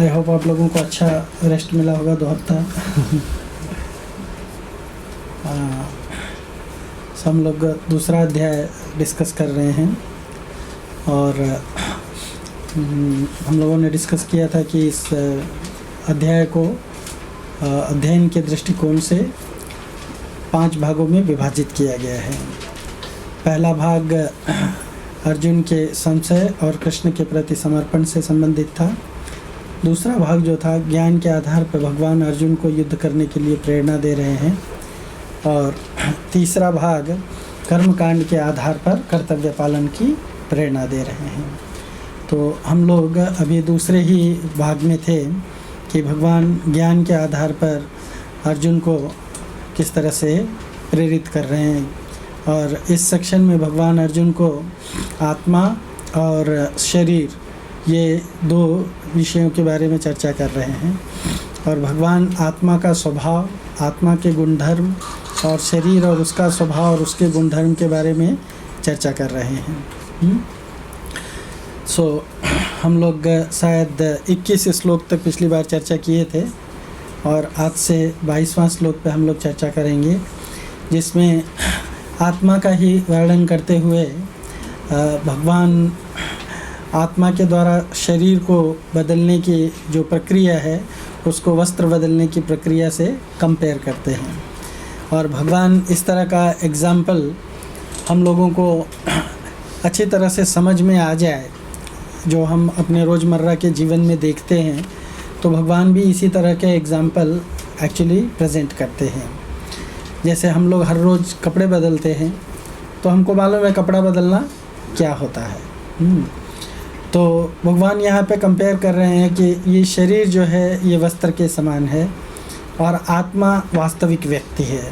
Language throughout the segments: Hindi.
आई होप आप लोगों को अच्छा रेस्ट मिला होगा 2 हफ्ता। हम लोग दूसरा अध्याय डिस्कस कर रहे हैं और हम लोगों ने डिस्कस किया था कि इस अध्याय को अध्ययन के दृष्टिकोण से 5 भागों में विभाजित किया गया है। पहला भाग अर्जुन के संशय और कृष्ण के प्रति समर्पण से संबंधित था। दूसरा भाग जो था ज्ञान के आधार पर भगवान अर्जुन को युद्ध करने के लिए प्रेरणा दे रहे हैं और तीसरा भाग कर्मकांड के आधार पर कर्तव्य पालन की प्रेरणा दे रहे हैं। तो हम लोग अभी दूसरे ही भाग में थे कि भगवान ज्ञान के आधार पर अर्जुन को किस तरह से प्रेरित कर रहे हैं और इस सेक्शन में भगवान अर्जुन को आत्मा और शरीर ये 2 विषयों के बारे में चर्चा कर रहे हैं और भगवान आत्मा का स्वभाव, आत्मा के गुणधर्म और शरीर और उसका स्वभाव और उसके गुणधर्म के बारे में चर्चा कर रहे हैं। हम लोग शायद 21 श्लोक तक पिछली बार चर्चा किए थे और आज से 22वां श्लोक पे हम लोग चर्चा करेंगे, जिसमें आत्मा का ही वर्णन करते हुए भगवान आत्मा के द्वारा शरीर को बदलने की जो प्रक्रिया है उसको वस्त्र बदलने की प्रक्रिया से कंपेयर करते हैं और भगवान इस तरह का एग्जाम्पल हम लोगों को अच्छी तरह से समझ में आ जाए, जो हम अपने रोज़मर्रा के जीवन में देखते हैं, तो भगवान भी इसी तरह के एग्जाम्पल एक्चुअली प्रेजेंट करते हैं। जैसे हम लोग हर रोज़ कपड़े बदलते हैं तो हमको मालूम है कपड़ा बदलना क्या होता है। तो भगवान यहाँ पे कंपेयर कर रहे हैं कि ये शरीर जो है ये वस्त्र के समान है और आत्मा वास्तविक व्यक्ति है।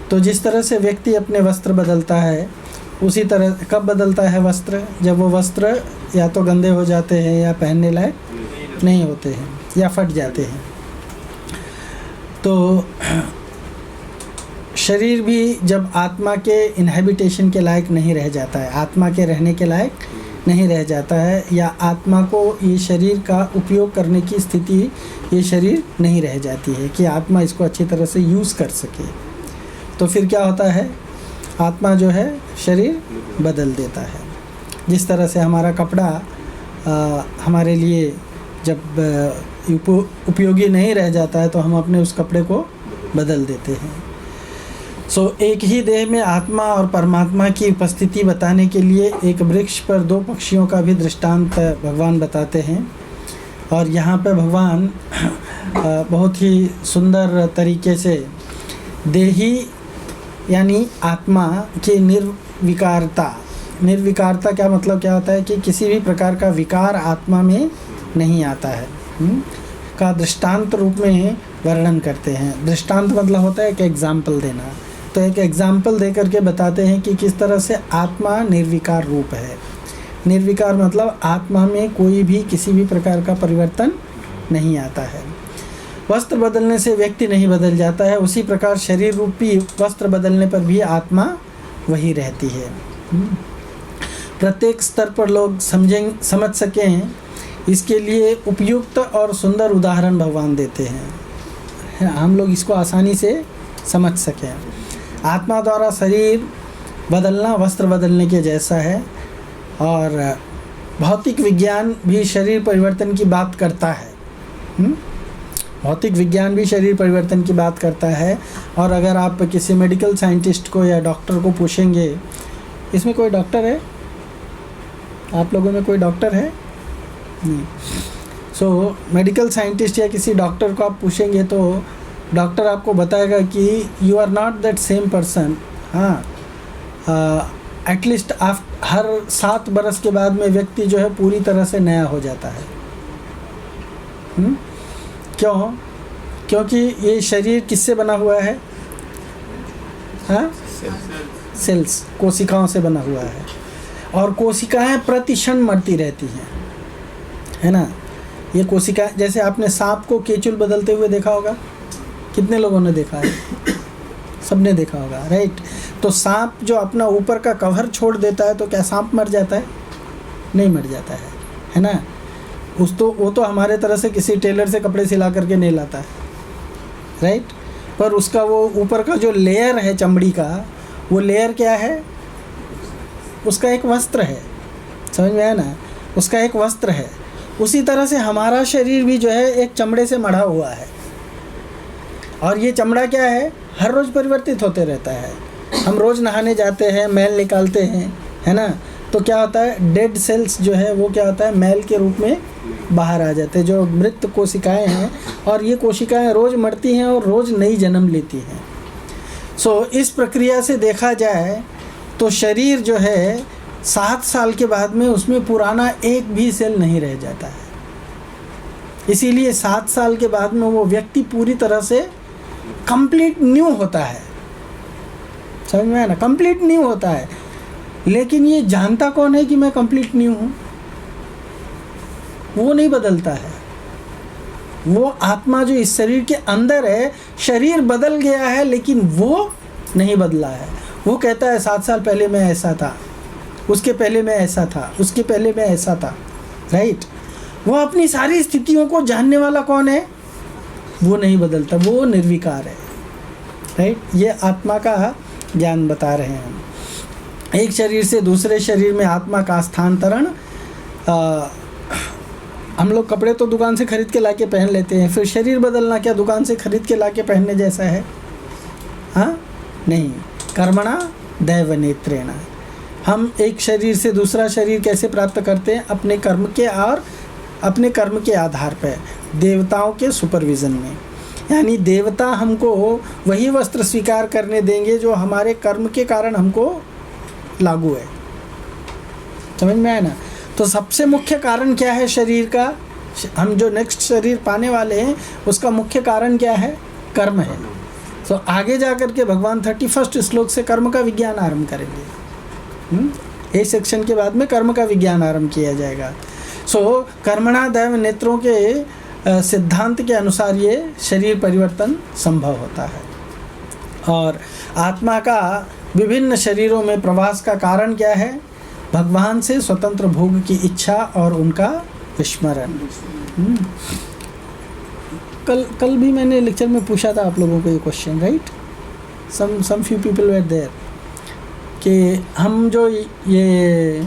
तो जिस तरह से व्यक्ति अपने वस्त्र बदलता है उसी तरह कब बदलता है वस्त्र, जब वो वस्त्र या तो गंदे हो जाते हैं या पहनने लायक नहीं होते हैं या फट जाते हैं। तो शरीर भी जब आत्मा के इनहैबिटेशन के लायक नहीं रह जाता है, आत्मा के रहने के लायक नहीं रह जाता है या आत्मा को ये शरीर का उपयोग करने की स्थिति ये शरीर नहीं रह जाती है कि आत्मा इसको अच्छी तरह से यूज़ कर सके, तो फिर क्या होता है, आत्मा जो है शरीर बदल देता है। जिस तरह से हमारा कपड़ा हमारे लिए जब उपयोगी नहीं रह जाता है तो हम अपने उस कपड़े को बदल देते हैं। एक ही देह में आत्मा और परमात्मा की उपस्थिति बताने के लिए एक वृक्ष पर 2 पक्षियों का भी दृष्टांत भगवान बताते हैं और यहाँ पे भगवान बहुत ही सुंदर तरीके से देही यानी आत्मा की निर्विकारता क्या मतलब क्या होता है कि किसी भी प्रकार का विकार आत्मा में नहीं आता है का दृष्टांत रूप में वर्णन करते हैं। दृष्टांत मतलब होता है कि एग्जाम्पल देना, तो एक एग्जाम्पल दे करके बताते हैं कि किस तरह से आत्मा निर्विकार रूप है। निर्विकार मतलब आत्मा में कोई भी किसी भी प्रकार का परिवर्तन नहीं आता है। वस्त्र बदलने से व्यक्ति नहीं बदल जाता है, उसी प्रकार शरीर रूपी वस्त्र बदलने पर भी आत्मा वही रहती है। प्रत्येक स्तर पर लोग समझ सकें इसके लिए उपयुक्त और सुंदर उदाहरण भगवान देते हैं, हम लोग इसको आसानी से समझ सकें। आत्मा द्वारा शरीर बदलना वस्त्र बदलने के जैसा है और भौतिक विज्ञान भी शरीर परिवर्तन की बात करता है। भौतिक विज्ञान भी शरीर परिवर्तन की बात करता है और अगर आप किसी मेडिकल साइंटिस्ट को या डॉक्टर को पूछेंगे, इसमें कोई डॉक्टर है, आप लोगों में कोई डॉक्टर है नहीं, मेडिकल साइंटिस्ट या किसी डॉक्टर को आप पूछेंगे तो डॉक्टर आपको बताएगा कि you are not that same person. At least आप हर 7 बरस के बाद में व्यक्ति जो है पूरी तरह से नया हो जाता है। क्यों? क्योंकि ये शरीर किससे बना हुआ है? सेल्स, कोशिकाओं से बना हुआ है और कोशिकाएं प्रतिक्षण मरती रहती हैं, है ना। ये कोशिका, जैसे आपने सांप को केचुल बदलते हुए देखा होगा, कितने लोगों ने देखा है? सबने देखा होगा, राइट। तो सांप जो अपना ऊपर का कवर छोड़ देता है तो क्या सांप मर जाता है? नहीं मर जाता है ना। वो तो हमारे तरह से किसी टेलर से कपड़े सिला करके नहीं लाता है, राइट। पर उसका वो ऊपर का जो लेयर है चमड़ी का, वो लेयर क्या है? उसका एक वस्त्र है, समझ में आया ना, उसका एक वस्त्र है। उसी तरह से हमारा शरीर भी जो है एक चमड़े से मढ़ा हुआ है, और ये चमड़ा क्या है? हर रोज़ परिवर्तित होते रहता है। हम रोज़ नहाने जाते हैं, मैल निकालते हैं, है ना, तो क्या होता है? डेड सेल्स जो है वो क्या होता है? मैल के रूप में बाहर आ जाते हैं, जो मृत कोशिकाएं हैं, और ये कोशिकाएं रोज़ मरती हैं और रोज़ नई जन्म लेती हैं। सो इस प्रक्रिया से देखा जाए तो शरीर जो है 7 साल के बाद में उसमें पुराना एक भी सेल नहीं रह जाता है। इसीलिए 7 साल के बाद में वो व्यक्ति पूरी तरह से कंप्लीट न्यू होता है, समझ में आया ना, कंप्लीट न्यू होता है। लेकिन ये जानता कौन है कि मैं कंप्लीट न्यू हूँ? वो नहीं बदलता है। वो आत्मा जो इस शरीर के अंदर है, शरीर बदल गया है लेकिन वो नहीं बदला है। वो कहता है 7 साल पहले मैं ऐसा था, उसके पहले मैं ऐसा था, उसके पहले मैं ऐसा था, राइट। वो अपनी सारी स्थितियों को जानने वाला कौन है? वो नहीं बदलता, वो निर्विकार है, राइट। ये आत्मा का ज्ञान बता रहे हैं हम। एक शरीर से दूसरे शरीर में आत्मा का स्थानांतरण। हम लोग कपड़े तो दुकान से खरीद के लाके पहन लेते हैं, फिर शरीर बदलना क्या दुकान से खरीद के लाके पहनने जैसा है? हाँ नहीं। कर्मणा दैव नेत्रेण। हम एक शरीर से दूसरा शरीर कैसे प्राप्त करते हैं? अपने कर्म के और अपने कर्म के आधार पर, देवताओं के सुपरविज़न में। यानी देवता हमको वही वस्त्र स्वीकार करने देंगे जो हमारे कर्म के कारण हमको लागू है, समझ में आया ना। तो सबसे मुख्य कारण क्या है शरीर का? हम जो नेक्स्ट शरीर पाने वाले हैं उसका मुख्य कारण क्या है? कर्म है। तो आगे जा कर के भगवान 31 श्लोक से कर्म का विज्ञान आरंभ करेंगे। इस सेक्शन के बाद में कर्म का विज्ञान आरंभ किया जाएगा। सो कर्मणा दैव नेत्रों के सिद्धांत के अनुसार ये शरीर परिवर्तन संभव होता है। और आत्मा का विभिन्न शरीरों में प्रवास का कारण क्या है? भगवान से स्वतंत्र भोग की इच्छा और उनका विस्मरण। कल भी मैंने लेक्चर में पूछा था आप लोगों को ये question, right. Some few people were there कि हम जो ये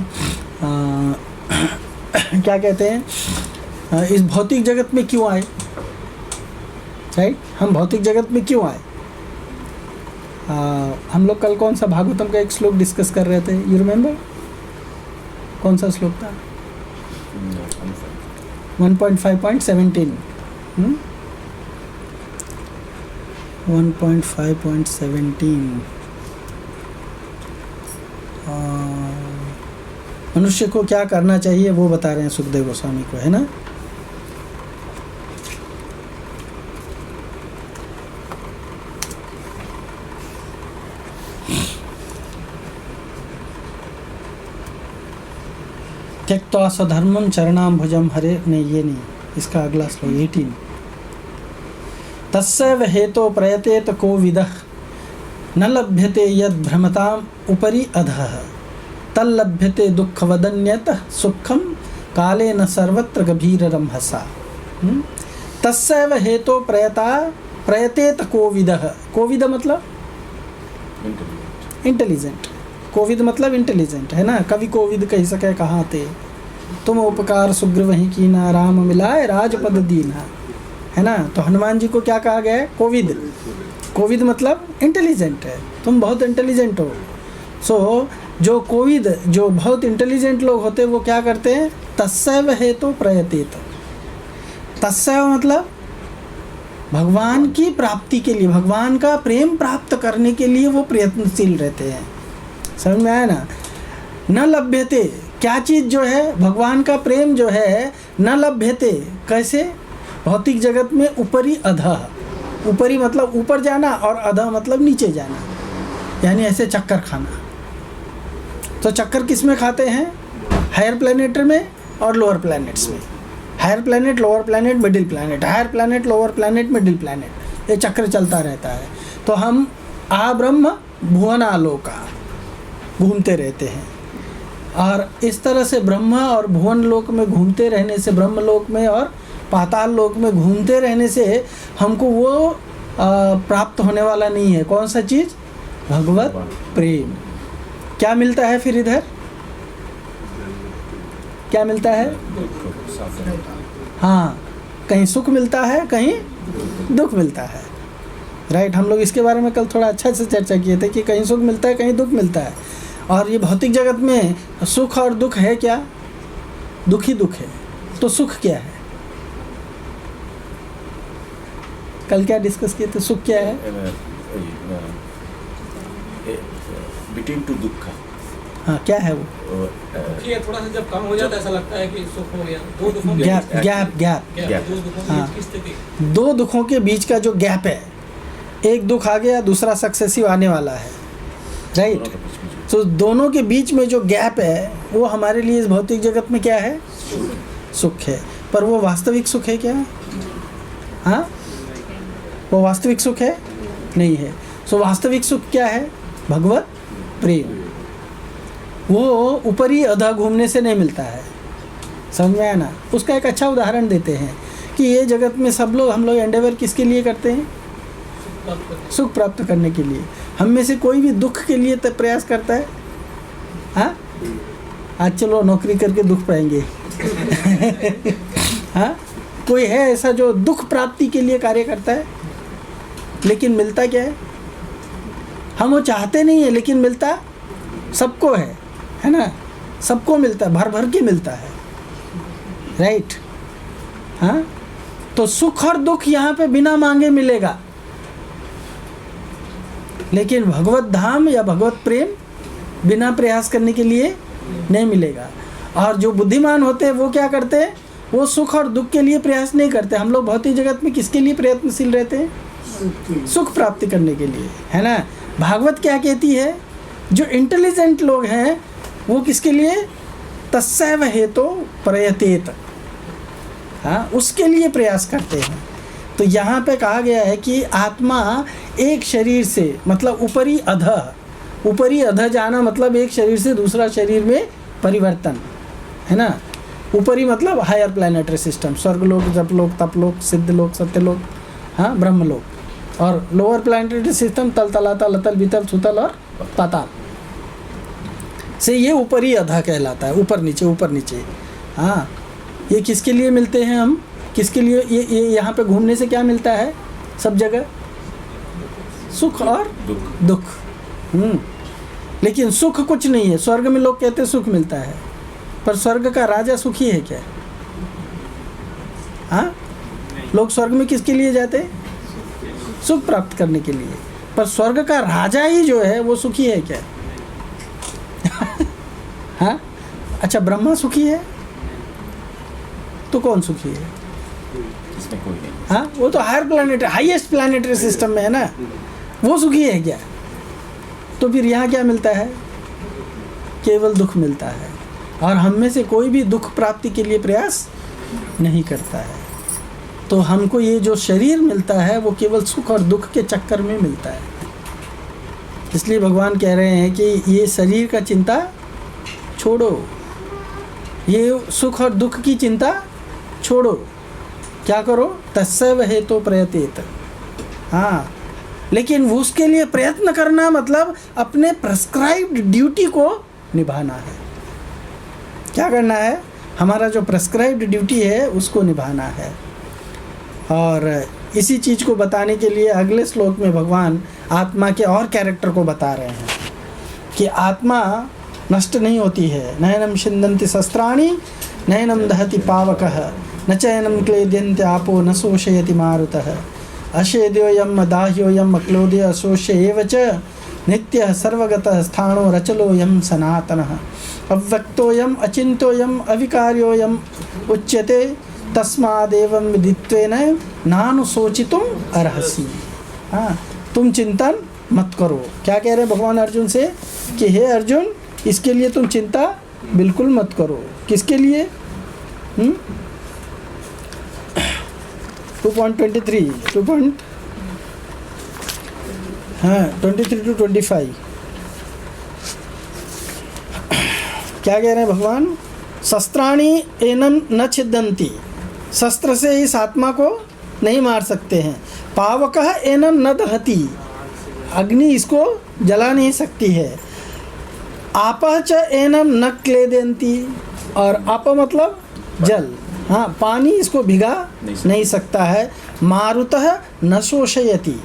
क्या कहते हैं, इस भौतिक जगत में क्यों आए, राइट। हम भौतिक जगत में क्यों आए? हम लोग कल कौन सा भागवतम का एक श्लोक डिस्कस कर रहे थे, यू रिमेम्बर? कौन सा श्लोक था? 1.5.17। 1.5.17 मनुष्य को क्या करना चाहिए वो बता रहे हैं सुखदेव गोस्वामी को, है ना। त्यक्त्वा स्वधर्मं चरणाम्भुजं हरे, नहीं ये नहीं, इसका अगला श्लोक 18। तस्सैव हेतो प्रयतेत को विदः न लभ्यते यद् भ्रमताम् उपरि अधः तल्लभ्यते दुःखवदन्यतः सुखम कालेन सर्वत्र गभीररंहसा। तस्सैव हेतो प्रयतेत कोविदः। कोविद मतलब इंटेलिजेंट, कोविद मतलब इंटेलिजेंट, है ना। कवि कोविद कह सके कहाँ थे, तुम उपकार सुग्रीव ही कीना, राम मिलाए राजपद दीना, है ना। तो हनुमान जी को क्या कहा गया है? कोविद। कोविद मतलब इंटेलिजेंट है, तुम बहुत इंटेलिजेंट हो। सो जो कोविद, जो बहुत इंटेलिजेंट लोग होते हैं वो क्या करते हैं? तस्सैव हेतो प्रयतेत। तस्सैव मतलब भगवान की प्राप्ति के लिए, भगवान का प्रेम प्राप्त करने के लिए वो प्रयत्नशील रहते हैं, समझ में आया ना। न लभ्यते, क्या चीज़ जो है? भगवान का प्रेम जो है, न लभ्यते, कैसे? भौतिक जगत में ऊपरी अधः। ऊपरी मतलब ऊपर जाना और अधः मतलब नीचे जाना, यानी ऐसे चक्कर खाना। तो चक्कर किस में खाते हैं? हायर प्लैनेट में और लोअर प्लैनेट्स में। Higher planet, lower planet, middle planet, higher planet, lower planet, middle planet, ये चक्र चलता रहता है। तो हम आ ब्रह्म भुवनालोका घूमते रहते हैं। और इस तरह से ब्रह्मा और भुवन लोक में घूमते रहने से, ब्रह्म लोक में और पाताल लोक में घूमते रहने से हमको वो प्राप्त होने वाला नहीं है। कौन सा चीज़? भगवत प्रेम। क्या मिलता है फिर इधर? क्या मिलता है? हाँ, कहीं सुख मिलता है, कहीं दुख मिलता है। राइट, हम लोग इसके बारे में कल थोड़ा अच्छा से चर्चा किए थे कि कहीं सुख मिलता है, कहीं दुख मिलता है। और ये भौतिक जगत में सुख और दुख है क्या? दुख ही दुख है। तो सुख क्या है? कल क्या डिस्कस किए थे? सुख क्या है? बिटवीन टू दुख। हाँ, क्या है वो? थोड़ा सा जब कम हो जाता है ऐसा लगता है कि सुख हो गया। दो दुखों के गैप गैप गैप दो दुखों के बीच की स्थिति। दो दुखों के बीच का जो गैप है, एक दुख आ गया, दूसरा सक्सेसिव आने वाला है। राइट, तो दोनों के बीच में जो गैप है वो हमारे लिए इस भौतिक जगत में क्या है? सुख है। पर वो वास्तविक सुख है क्या? हाँ, वो वास्तविक सुख है? नहीं है। सो वास्तविक सुख क्या है? भगवत प्रेम। वो ऊपरी अधा घूमने से नहीं मिलता है। समझ में आया ना? उसका एक अच्छा उदाहरण देते हैं कि ये जगत में सब लोग, हम लोग एंडेवर किसके लिए करते हैं? सुख प्राप्त करने के लिए। हम में से कोई भी दुख के लिए तो प्रयास करता है? हाँ, आज चलो नौकरी करके दुख पाएंगे। हाँ, कोई है ऐसा जो दुख प्राप्ति के लिए कार्य करता है? लेकिन मिलता क्या है? हम वो चाहते नहीं है, लेकिन मिलता सबको है ना? सबको मिलता है, भर भर के मिलता है। राइट, हाँ, तो सुख और दुख यहाँ पे बिना मांगे मिलेगा। लेकिन भगवत धाम या भगवत प्रेम बिना प्रयास करने के लिए नहीं मिलेगा। और जो बुद्धिमान होते हैं वो क्या करते हैं? वो सुख और दुख के लिए प्रयास नहीं करते। हम लोग भौतिक जगत में किसके लिए प्रयत्नशील रहते हैं? सुख प्राप्ति करने के लिए, है ना? भागवत क्या कहती है? जो इंटेलिजेंट लोग हैं वो किसके लिए? तस्सैव हेतो प्रयतेत, हाँ, उसके लिए प्रयास करते हैं। तो यहाँ पे कहा गया है कि आत्मा एक शरीर से, मतलब ऊपरी अध जाना, मतलब एक शरीर से दूसरा शरीर में परिवर्तन, है ना? ऊपरी मतलब हायर प्लैनेटरी सिस्टम, स्वर्गलोक, जपलोक, तपलोक, सिद्धलोक, सत्यलोक, हाँ, ब्रह्मलोक। और लोअर प्लैनेटरी सिस्टम तल, तलातल, अतल, बीतल, सुतल और पाताल से ये ऊपरी अधा कहलाता है। ऊपर नीचे। हाँ, ये किसके लिए मिलते हैं? हम किसके लिए? ये यहाँ पे घूमने से क्या मिलता है? सब जगह सुख और दुख। लेकिन सुख कुछ नहीं है। स्वर्ग में लोग कहते हैं सुख मिलता है, पर स्वर्ग का राजा सुखी है क्या? हाँ, लोग स्वर्ग में किसके लिए जाते हैं? सुख प्राप्त करने के लिए। पर स्वर्ग का राजा ही जो है वो सुखी है क्या? हाँ, अच्छा, ब्रह्मा सुखी है तो कौन सुखी है? इसमें कोई नहीं। हाँ, वो तो higher planet, highest planetary system में है ना, वो सुखी है क्या? तो फिर यहाँ क्या मिलता है? केवल दुख मिलता है। और हम में से कोई भी दुख प्राप्ति के लिए प्रयास नहीं करता है। तो हमको ये जो शरीर मिलता है वो केवल सुख और दुख के चक्कर में मिलता है। इसलिए भगवान कह रहे हैं कि ये शरीर का चिंता छोड़ो, ये सुख और दुख की चिंता छोड़ो। क्या करो? तस्सैव हेतो प्रयतेत। हाँ, लेकिन उसके लिए प्रयत्न करना मतलब अपने प्रेस्क्राइब्ड ड्यूटी को निभाना है। क्या करना है? हमारा जो प्रेस्क्राइब्ड ड्यूटी है उसको निभाना है। और इसी चीज़ को बताने के लिए अगले श्लोक में भगवान आत्मा के और कैरेक्टर को बता रहे हैं कि आत्मा नष्ट नहीं होती है। नयनम छिन्दन्ति शस्त्राणि नयनम दहति पावकः न चैनम क्लेद्यन्ते आपो न शोषयति मारुतः अशेद्योयम दाह्योयम अक्लोद्य अशोष्य एव च नित्यः सर्वगतः स्थाणो रचलोयम सनातनः अव्यक्तोयम अचिन्त्योयम अविकार्योयम उच्यते तस्मादेवं विदित्वेन नानुशोचितुम अर्हसि। हाँ, तुम चिंतन मत करो। क्या कह रहे हैं भगवान अर्जुन से? कि हे अर्जुन, इसके लिए तुम चिंता बिल्कुल मत करो। किसके लिए? 2.23 23 to 25। क्या कह रहे हैं भगवान? शस्त्राणि एनम न छिद्यन्ति, शस्त्र से इस आत्मा को नहीं मार सकते हैं। पावकः एनम न दहति, अग्नि इसको जला नहीं सकती है। आपः च एनम न क्लेदयन्ति, और आप मतलब जल, हाँ पानी इसको भिगा नहीं सकता है। मारुतः न शोषयति,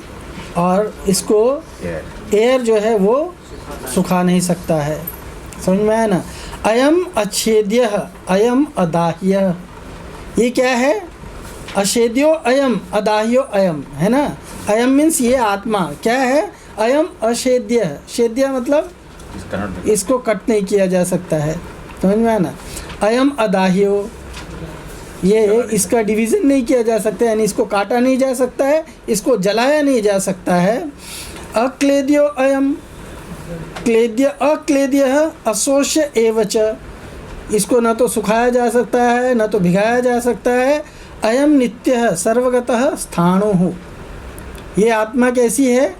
और इसको एयर जो है वो सुखा नहीं सकता है। समझ में आया ना? अयम अच्छेद्यः अयम अदाह्यः, ये क्या है? अछेद्यो अयम अदाह्यो अयम, है ना? अयम मीन्स ये आत्मा क्या है? अयम अछेद्य, छेद्य मतलब इसको कट नहीं किया जा सकता है। समझ में आया ना? अयम अदाह्यो, ये इसका डिवीज़न नहीं किया जा सकता, यानी इसको काटा नहीं जा सकता है, इसको जलाया नहीं जा सकता है। अक्लेद्यो अयम, क्लेद्य अक्लेद्यः अशोष्य एव च, इसको न तो सुखाया जा सकता है न तो भिगाया जा सकता है। अयम नित्यः सर्वगतः स्थाणुः, ये आत्मा कैसी है?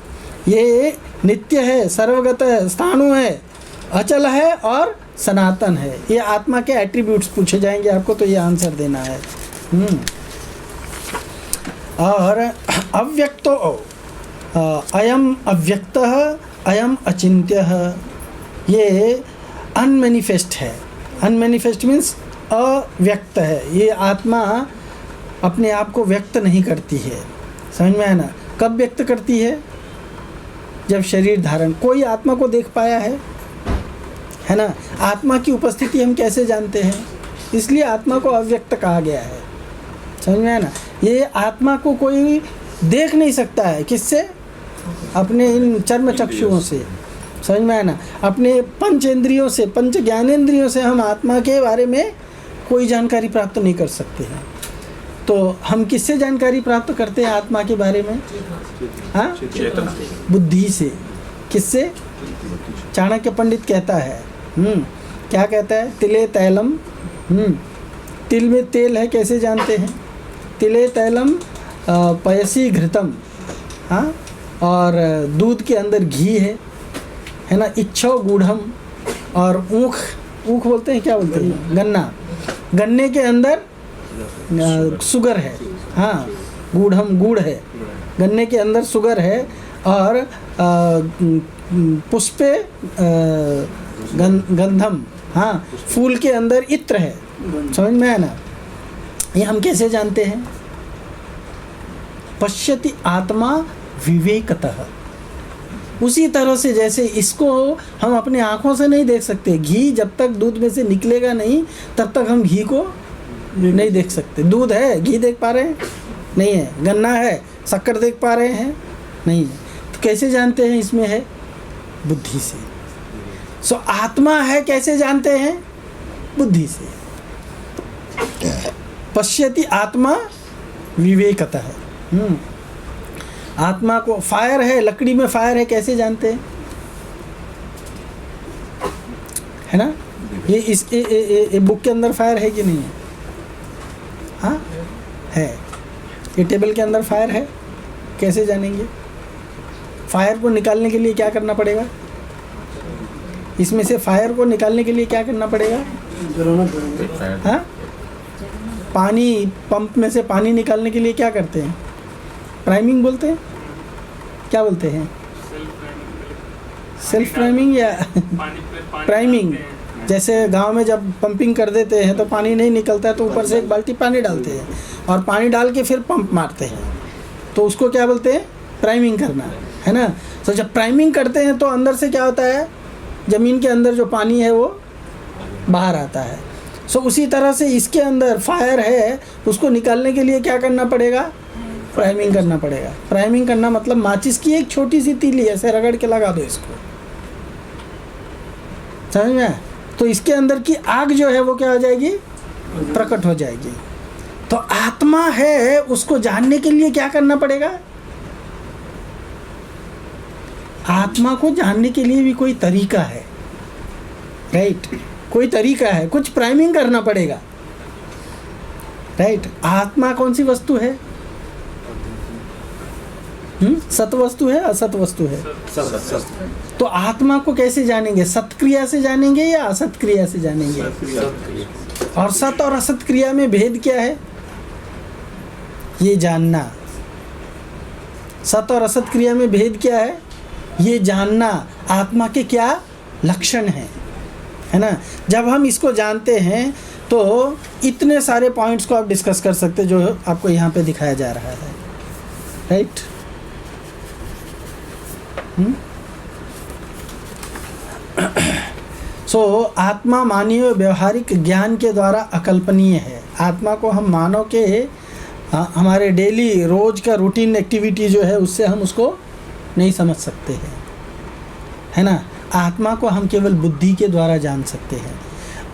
ये नित्य है, सर्वगतः स्थाणु है, अचल है और सनातन है। ये आत्मा के एट्रीब्यूट्स पूछे जाएंगे आपको, तो ये आंसर देना है। और अव्यक्तो अयम अव्यक्तः अयम अचिन्त्यः, ये अनमैनिफेस्ट है। अनमैनिफेस्ट मीन्स अव्यक्त है, ये आत्मा अपने आप को व्यक्त नहीं करती है। समझ में आया ना? कब व्यक्त करती है? जब शरीर धारण। कोई आत्मा को देख पाया है ना? आत्मा की उपस्थिति हम कैसे जानते हैं? इसलिए आत्मा को अव्यक्त कहा गया है। समझ में आया ना? ये आत्मा को कोई देख नहीं सकता है, किससे? अपने इन चर्म चक्षुओं से। समझ में आया ना? अपने पंच इंद्रियों से, पंच ज्ञानेंद्रियों से हम आत्मा के बारे में कोई जानकारी प्राप्त नहीं कर सकते हैं। तो हम किससे जानकारी प्राप्त करते हैं आत्मा के बारे में? हाँ, बुद्धि से। किससे? चाणक्य पंडित कहता है, क्या कहता है? तिले तैलम, तिल में तेल है, कैसे जानते हैं? तिले तैलम पयसी घृतम, हाँ, और दूध के अंदर घी है ना? इच्छो गूढ़म, और ऊख, ऊख बोलते हैं, क्या बोलते हैं? गन्ना, गन्ने के अंदर सुगर है, हाँ, गूढ़म गुड़ है, गन्ने के अंदर सुगर है। और पुष्पे गंधम, हाँ, फूल के अंदर इत्र है। समझ में आया ना? ये हम कैसे जानते हैं? पश्यति आत्मा विवेकतः, उसी तरह से जैसे इसको हम अपने आँखों से नहीं देख सकते। घी जब तक दूध में से निकलेगा नहीं तब तक हम घी को नहीं देख सकते। दूध है, घी देख पा रहे हैं? नहीं है। गन्ना है, शक्कर देख पा रहे हैं? नहीं है। तो कैसे जानते हैं इसमें है? बुद्धि से। सो आत्मा है कैसे जानते हैं? बुद्धि से। पश्यति आत्मा विवेकतः, आत्मा को, फायर है, लकड़ी में फायर है, कैसे जानते हैं? है ना? ये इस बुक के अंदर फायर है कि नहीं है? हाँ है। ये टेबल के अंदर फायर है, कैसे जानेंगे? फायर को निकालने के लिए क्या करना पड़ेगा? इसमें से फायर को निकालने के लिए क्या करना पड़ेगा? हाँ, पानी, पंप में से पानी निकालने के लिए क्या करते हैं? प्राइमिंग बोलते हैं, क्या बोलते हैं? सेल्फ प्राइमिंग या प्राइमिंग। जैसे गांव में जब पंपिंग कर देते हैं तो पानी नहीं निकलता है तो ऊपर से एक बाल्टी पानी डालते हैं और पानी डाल के फिर पंप मारते हैं, तो उसको क्या बोलते हैं? प्राइमिंग करना, है ना? तो जब प्राइमिंग करते हैं तो अंदर से क्या होता है? ज़मीन के अंदर जो पानी है वो बाहर आता है। सो उसी तरह से इसके अंदर फायर है, उसको निकालने के लिए क्या करना पड़ेगा? प्राइमिंग करना पड़ेगा। प्राइमिंग करना मतलब माचिस की एक छोटी सी तीली ऐसे रगड़ के लगा दो इसको, समझ में? तो इसके अंदर की आग जो है वो क्या हो जाएगी? प्रकट हो जाएगी। तो आत्मा है, उसको जानने के लिए क्या करना पड़ेगा? आत्मा को जानने के लिए भी कोई तरीका है, राइट? कोई तरीका है, कुछ प्राइमिंग करना पड़ेगा, राइट? आत्मा कौन सी वस्तु है? सत वस्तु है असत वस्तु है? सत तो आत्मा को कैसे जानेंगे? सत्क्रिया से जानेंगे या असत क्रिया से जानेंगे? और सत और असत क्रिया में भेद क्या है? ये जानना। सत और असत क्रिया में भेद क्या है? ये जानना। आत्मा के क्या लक्षण हैं, है ना? जब हम इसको जानते हैं तो इतने सारे पॉइंट्स को आप डिस्कस कर सकते हैं जो आपको यहाँ पे दिखाया जा रहा है, राइट? सो आत्मा मानवीय व्यवहारिक ज्ञान के द्वारा अकल्पनीय है। आत्मा को हम मानव के हमारे डेली रोज का रूटीन एक्टिविटी जो है उससे हम उसको नहीं समझ सकते हैं, है ना? आत्मा को हम केवल बुद्धि के द्वारा जान सकते हैं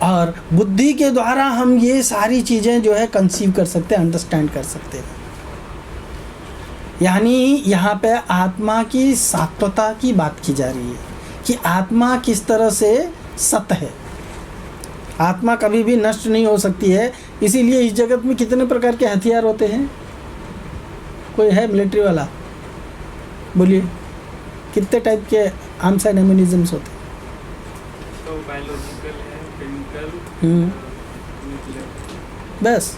और बुद्धि के द्वारा हम ये सारी चीज़ें जो है कंसीव कर सकते हैं, अंडरस्टैंड कर सकते हैं। यानी यहाँ पे आत्मा की सात्वता की बात की जा रही है कि आत्मा किस तरह से सत है। आत्मा कभी भी नष्ट नहीं हो सकती है। इसीलिए इस जगत में कितने प्रकार के हथियार होते हैं? कोई है मिलिट्री वाला? बोलिए, कितने टाइप के आर्म्स एंड एम्युनिजम्स होते हैं? तो बायोलॉजिकल है, केमिकल, बस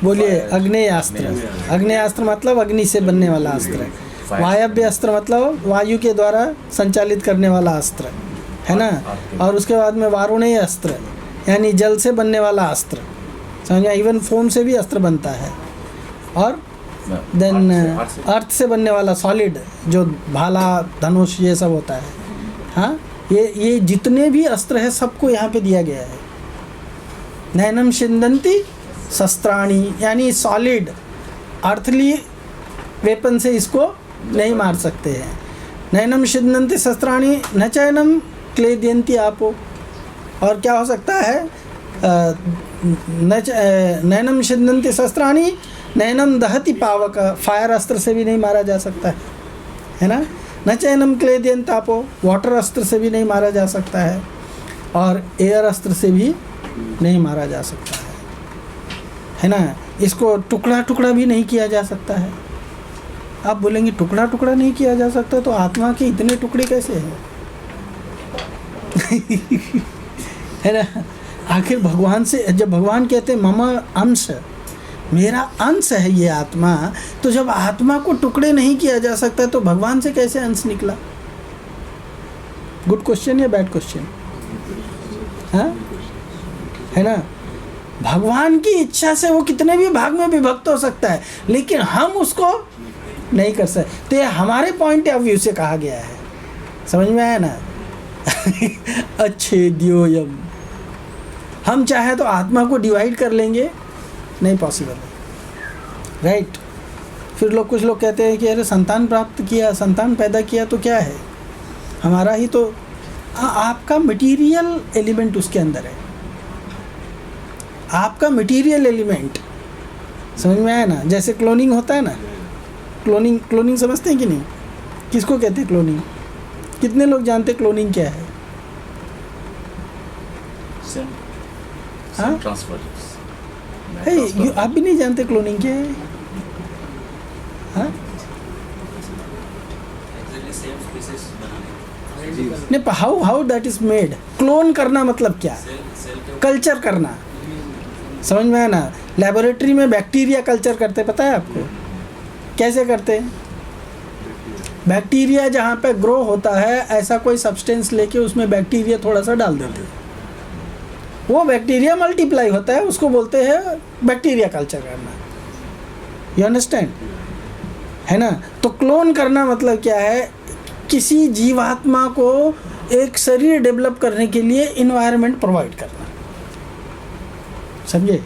बोलिए। अग्नेयास्त्र। अग्नेयास्त्र मतलब अग्नि से बनने वाला अस्त्र है। वायव्य अस्त्र मतलब वायु के द्वारा संचालित करने वाला अस्त्र, है ना? और उसके बाद में वारुणीय अस्त्र यानी जल से बनने वाला अस्त्र, समझिए। इवन फोम से भी अस्त्र बनता है। और देन अर्थ से बनने वाला सॉलिड जो भाला धनुष ये सब होता है। हाँ, ये जितने भी अस्त्र हैं सबको यहाँ पे दिया गया है। नैनम छिन्दन्ति शस्त्राणि यानी सॉलिड अर्थली वेपन से इसको नहीं मार सकते हैं। नैनम छिन्दन्ति शस्त्राणि न चैनम क्लेदयन्ति आपो। और क्या हो सकता है? नैनम छिन्दन्ति शस्त्राणि नैनम दहति पावक। फायर अस्त्र से भी नहीं मारा जा सकता है ना? न चैनम क्लेदयन्त आपो, वाटर अस्त्र से भी नहीं मारा जा सकता है और एयर अस्त्र से भी नहीं मारा जा सकता है ना? इसको टुकड़ा टुकड़ा भी नहीं किया जा सकता है। आप बोलेंगे टुकड़ा टुकड़ा नहीं किया जा सकता, तो आत्मा के इतने टुकड़े कैसे हैं? है ना? आखिर भगवान से जब भगवान कहते हैं मम अंश, मेरा अंश है ये आत्मा, तो जब आत्मा को टुकड़े नहीं किया जा सकता तो भगवान से कैसे अंश निकला? गुड क्वेश्चन या बैड क्वेश्चन? हाँ, है ना? भगवान की इच्छा से वो कितने भी भाग में विभक्त हो सकता है, लेकिन हम उसको नहीं कर सकते। तो ये हमारे पॉइंट ऑफ व्यू से कहा गया है, समझ में आया ना? अच्छेद्योयम। हम चाहे तो आत्मा को डिवाइड कर लेंगे, नहीं पॉसिबल है, राइट? फिर कुछ लोग कहते हैं कि अरे संतान प्राप्त किया, संतान पैदा किया तो क्या है, हमारा ही तो। आपका मटेरियल एलिमेंट उसके अंदर है, आपका मटेरियल एलिमेंट, समझ में आया ना? जैसे क्लोनिंग होता है ना, क्लोनिंग समझते हैं कि नहीं? किसको कहते हैं क्लोनिंग? कितने लोग जानते हैं क्लोनिंग क्या है? हाँ, आप भी नहीं जानते क्लोनिंग क्या है? हाँ, नहीं, how that is made. Clone करना मतलब क्या? कल्चर करना, समझ में आया ना? लेबोरेटरी में बैक्टीरिया कल्चर करते, पता है आपको कैसे करते हैं? बैक्टीरिया जहाँ पे ग्रो होता है ऐसा कोई सब्सटेंस लेके उसमें बैक्टीरिया थोड़ा सा डाल देते हैं, वो बैक्टीरिया मल्टीप्लाई होता है, उसको बोलते हैं बैक्टीरिया कल्चर करना। यू अंडरस्टैंड, है ना? तो क्लोन करना मतलब क्या है? किसी जीवात्मा को एक शरीर डेवलप करने के लिए इन्वायरमेंट प्रोवाइड करना, समझे?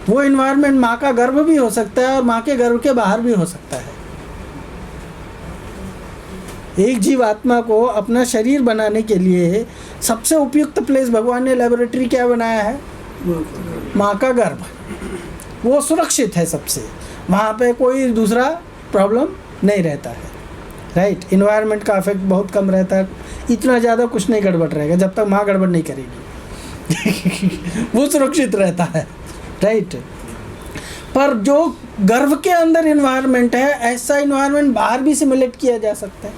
वो इन्वायरमेंट माँ का गर्भ भी हो सकता है और माँ के गर्भ के बाहर भी हो सकता है। एक जीवात्मा को अपना शरीर बनाने के लिए सबसे उपयुक्त प्लेस भगवान ने लेबोरेटरी क्या बनाया है? माँ का गर्भ। वो सुरक्षित है सबसे, वहाँ पे कोई दूसरा प्रॉब्लम नहीं रहता है, राइट? इन्वायरमेंट का इफेक्ट बहुत कम रहता है, इतना ज़्यादा कुछ नहीं गड़बड़ रहेगा जब तक माँ गड़बड़ नहीं करेगी। वो सुरक्षित रहता है, राइट? पर जो गर्भ के अंदर इन्वायरमेंट है, ऐसा इन्वायरमेंट बाहर भी सिमुलेट किया जा सकता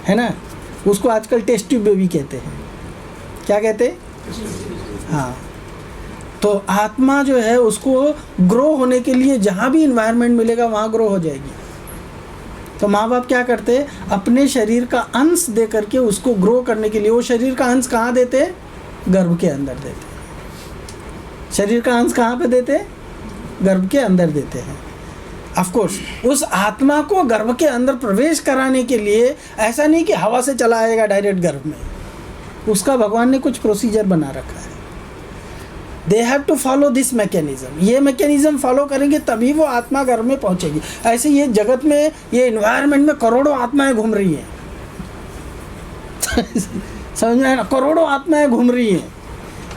है ना। उसको आजकल टेस्ट ट्यूब बेबी कहते हैं। क्या कहते हैं? हाँ। तो आत्मा जो है उसको ग्रो होने के लिए जहाँ भी इन्वायरमेंट मिलेगा वहाँ ग्रो हो जाएगी। तो माँ बाप क्या करते हैं, अपने शरीर का अंश दे करके उसको ग्रो करने के लिए, वो शरीर का अंश कहाँ देते हैं? गर्भ के अंदर देते हैं। शरीर का अंश कहाँ पे देते हैं? गर्भ के अंदर देते हैं। ऑफ कोर्स उस आत्मा को गर्भ के अंदर प्रवेश कराने के लिए ऐसा नहीं कि हवा से चला आएगा डायरेक्ट गर्भ में, उसका भगवान ने कुछ प्रोसीजर बना रखा है। They have to follow this mechanism. ये मैकेनिज्म फॉलो करेंगे तभी वो आत्मा गर्भ में पहुंचेगी। ऐसे ये जगत में, ये इन्वायरमेंट में करोड़ों आत्माएं घूम रही हैं समझ में आया ना? करोड़ों आत्माएं घूम रही हैं,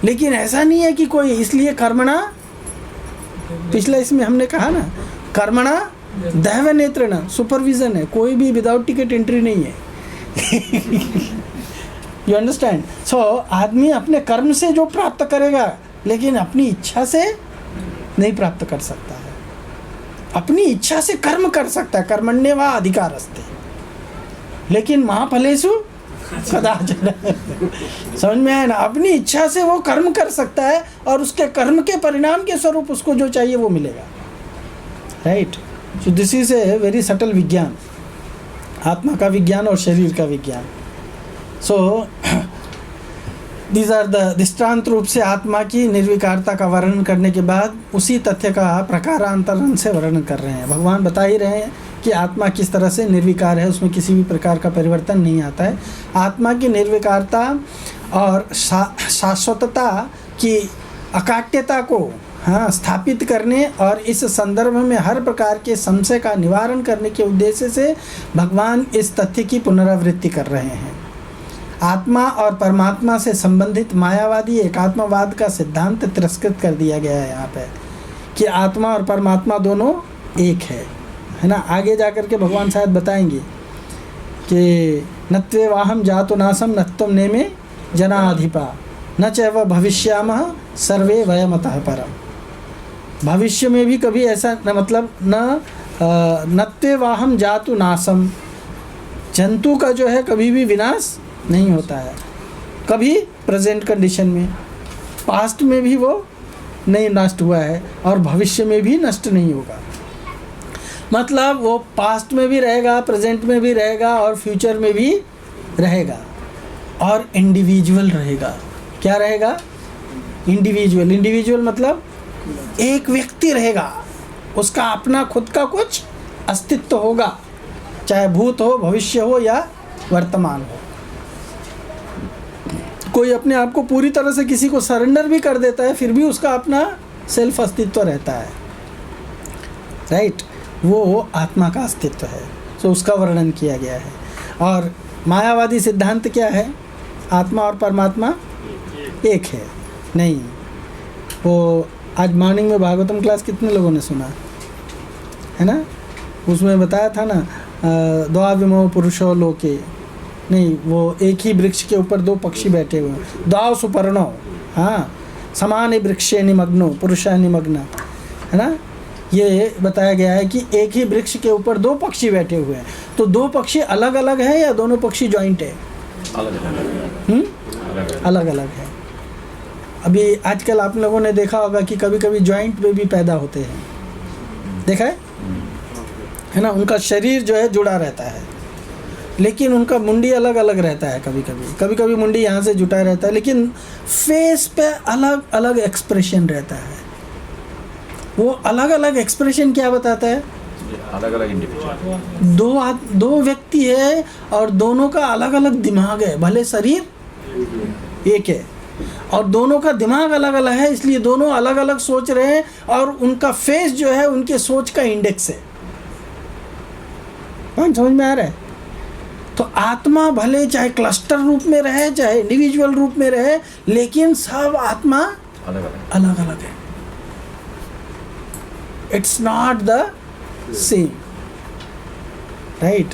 लेकिन ऐसा नहीं है कि कोई, इसलिए कर्मणा, पिछले इसमें हमने कहा ना, कर्मणा दैव नेत्रेण, सुपरविजन है, कोई भी विदाउट टिकट एंट्री नहीं है यू अंडरस्टैंड? सो आदमी अपने कर्म से जो प्राप्त करेगा, लेकिन अपनी इच्छा से नहीं प्राप्त कर सकता है। अपनी इच्छा से कर्म कर सकता है, कर्मण्येवा अधिकारस्ते, लेकिन महाफलेषु कदाचन समझ में आया ना? अपनी इच्छा से वो कर्म कर सकता है और उसके कर्म के परिणाम के स्वरूप उसको जो चाहिए वो मिलेगा। Right? So this is a very subtle विज्ञान, आत्मा का विज्ञान और शरीर का विज्ञान। सो दीज आर द दृष्टांत रूप से आत्मा की निर्विकारता का वर्णन करने के बाद उसी तथ्य का प्रकारांतरण से वर्णन कर रहे हैं। भगवान बता ही रहे हैं कि आत्मा किस तरह से निर्विकार है, उसमें किसी भी प्रकार का परिवर्तन नहीं आता है। आत्मा की निर्विकारता और शाश्वतता की अकाट्यता को स्थापित करने और इस संदर्भ में हर प्रकार के संशय का निवारण करने के उद्देश्य से भगवान इस तथ्य की पुनरावृत्ति कर रहे हैं। आत्मा और परमात्मा से संबंधित मायावादी एकात्मवाद का सिद्धांत तिरस्कृत कर दिया गया है यहाँ पे, कि आत्मा और परमात्मा दोनों एक है ना। आगे जाकर के भगवान शायद बताएंगे कि नत्वेवाहम जातो नासम नत्वम नेमे जनाधिपा न चैव भविष्यामः सर्वे वयमतः परम। भविष्य में भी कभी ऐसा न, मतलब न नत्वेवाहम जातु नासम, जंतु का जो है कभी भी विनाश नहीं होता है, कभी प्रेजेंट कंडीशन में, पास्ट में भी वो नहीं नष्ट हुआ है और भविष्य में भी नष्ट नहीं होगा। मतलब वो पास्ट में भी रहेगा, प्रेजेंट में भी रहेगा और फ्यूचर में भी रहेगा, और इंडिविजुअल रहेगा। क्या रहेगा? इंडिविजुअल। इंडिविजुअल मतलब एक व्यक्ति रहेगा, उसका अपना खुद का कुछ अस्तित्व होगा, चाहे भूत हो, भविष्य हो या वर्तमान हो। कोई अपने आप को पूरी तरह से किसी को सरेंडर भी कर देता है, फिर भी उसका अपना सेल्फ अस्तित्व रहता है। राइट? वो आत्मा का अस्तित्व है। तो उसका वर्णन किया गया है। और मायावादी सिद्धांत क्या है? आत्मा और परमात्मा एक है। नहीं, वो आज मॉर्निंग में भागवतम क्लास कितने लोगों ने सुना है ना? उसमें बताया था ना, द्वाविमो पुरुषो लोके, नहीं, वो एक ही वृक्ष के ऊपर दो पक्षी बैठे हुए हैं, द्वाव सुपर्णो, हाँ, समान वृक्षे निमग्नो पुरुषा निमग्न, है ना। ये बताया गया है कि एक ही वृक्ष के ऊपर दो पक्षी बैठे हुए हैं। तो दो पक्षी अलग अलग है या दोनों पक्षी जॉइंट है? अलग अलग है। अभी आजकल आप लोगों ने देखा होगा कि कभी कभी जॉइंट में भी पैदा होते हैं, देखा है ना। उनका शरीर जो है जुड़ा रहता है, लेकिन उनका मुंडी अलग अलग रहता है। कभी कभी मुंडी यहाँ से जुटा रहता है, लेकिन फेस पे अलग अलग एक्सप्रेशन रहता है। वो अलग अलग एक्सप्रेशन क्या बताता है? अलग अलग इंडिविजुअल, दो व्यक्ति है और दोनों का अलग अलग दिमाग है। भले शरीर एक है और दोनों का दिमाग अलग अलग है, इसलिए दोनों अलग अलग सोच रहे हैं और उनका फेस जो है उनके सोच का इंडेक्स है। समझ में आ रहा है? तो आत्मा भले चाहे क्लस्टर रूप में रहे चाहे इंडिविजुअल रूप में रहे, लेकिन सब आत्मा अलग अलग है। It's not the same, right.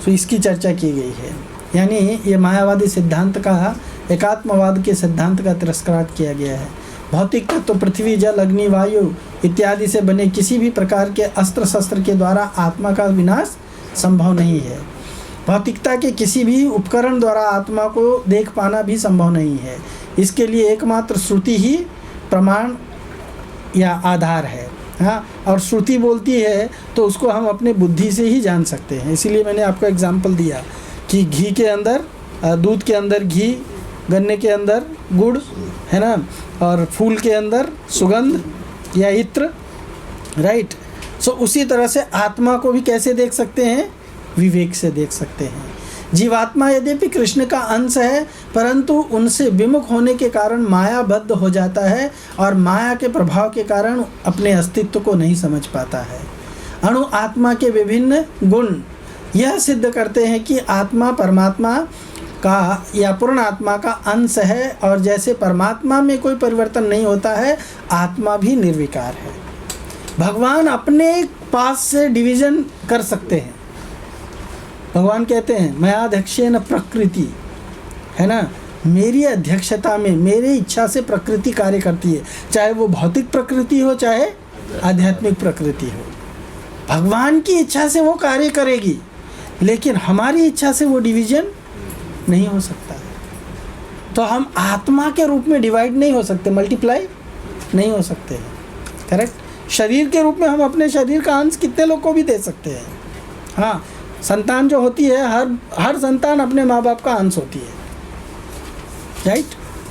So इसकी चर्चा की गई है। यानी ये मायावादी सिद्धांत का, एकात्मवाद के सिद्धांत का तिरस्कार किया गया है। भौतिक तत्व पृथ्वी जल अग्नि वायु इत्यादि से बने किसी भी प्रकार के अस्त्र शस्त्र के द्वारा आत्मा का विनाश संभव नहीं है। भौतिकता के किसी भी उपकरण द्वारा आत्मा को देख पाना भी संभव नहीं है। इसके लिए एकमात्र श्रुति ही प्रमाण या आधार है। हाँ, और श्रुति बोलती है तो उसको हम अपने बुद्धि से ही जान सकते हैं। इसीलिए मैंने आपको एग्जाम्पल दिया कि घी के अंदर, दूध के अंदर घी, गन्ने के अंदर गुड़, है ना, और फूल के अंदर सुगंध या इत्र, राइट। सो उसी तरह से आत्मा को भी कैसे देख सकते हैं? विवेक से देख सकते हैं। जीवात्मा यद्यपि कृष्ण का अंश है, परंतु उनसे विमुख होने के कारण मायाबद्ध हो जाता है और माया के प्रभाव के कारण अपने अस्तित्व को नहीं समझ पाता है। अणु आत्मा के विभिन्न गुण यह सिद्ध करते हैं कि आत्मा परमात्मा का या पूर्ण आत्मा का अंश है, और जैसे परमात्मा में कोई परिवर्तन नहीं होता है, आत्मा भी निर्विकार है। भगवान अपने पास से डिवीज़न कर सकते हैं। भगवान कहते हैं मयाध्यक्षेन प्रकृति, है ना, मेरी अध्यक्षता में, मेरी इच्छा से प्रकृति कार्य करती है, चाहे वो भौतिक प्रकृति हो चाहे आध्यात्मिक प्रकृति हो। भगवान की इच्छा से वो कार्य करेगी, लेकिन हमारी इच्छा से वो डिवीज़न नहीं हो सकता है। तो हम आत्मा के रूप में डिवाइड नहीं हो सकते, मल्टीप्लाई नहीं हो सकते हैं, करेक्ट। शरीर के रूप में हम अपने शरीर का अंश कितने लोग को भी दे सकते हैं। हाँ, संतान जो होती है, हर संतान अपने माँ बाप का अंश होती है, राइट।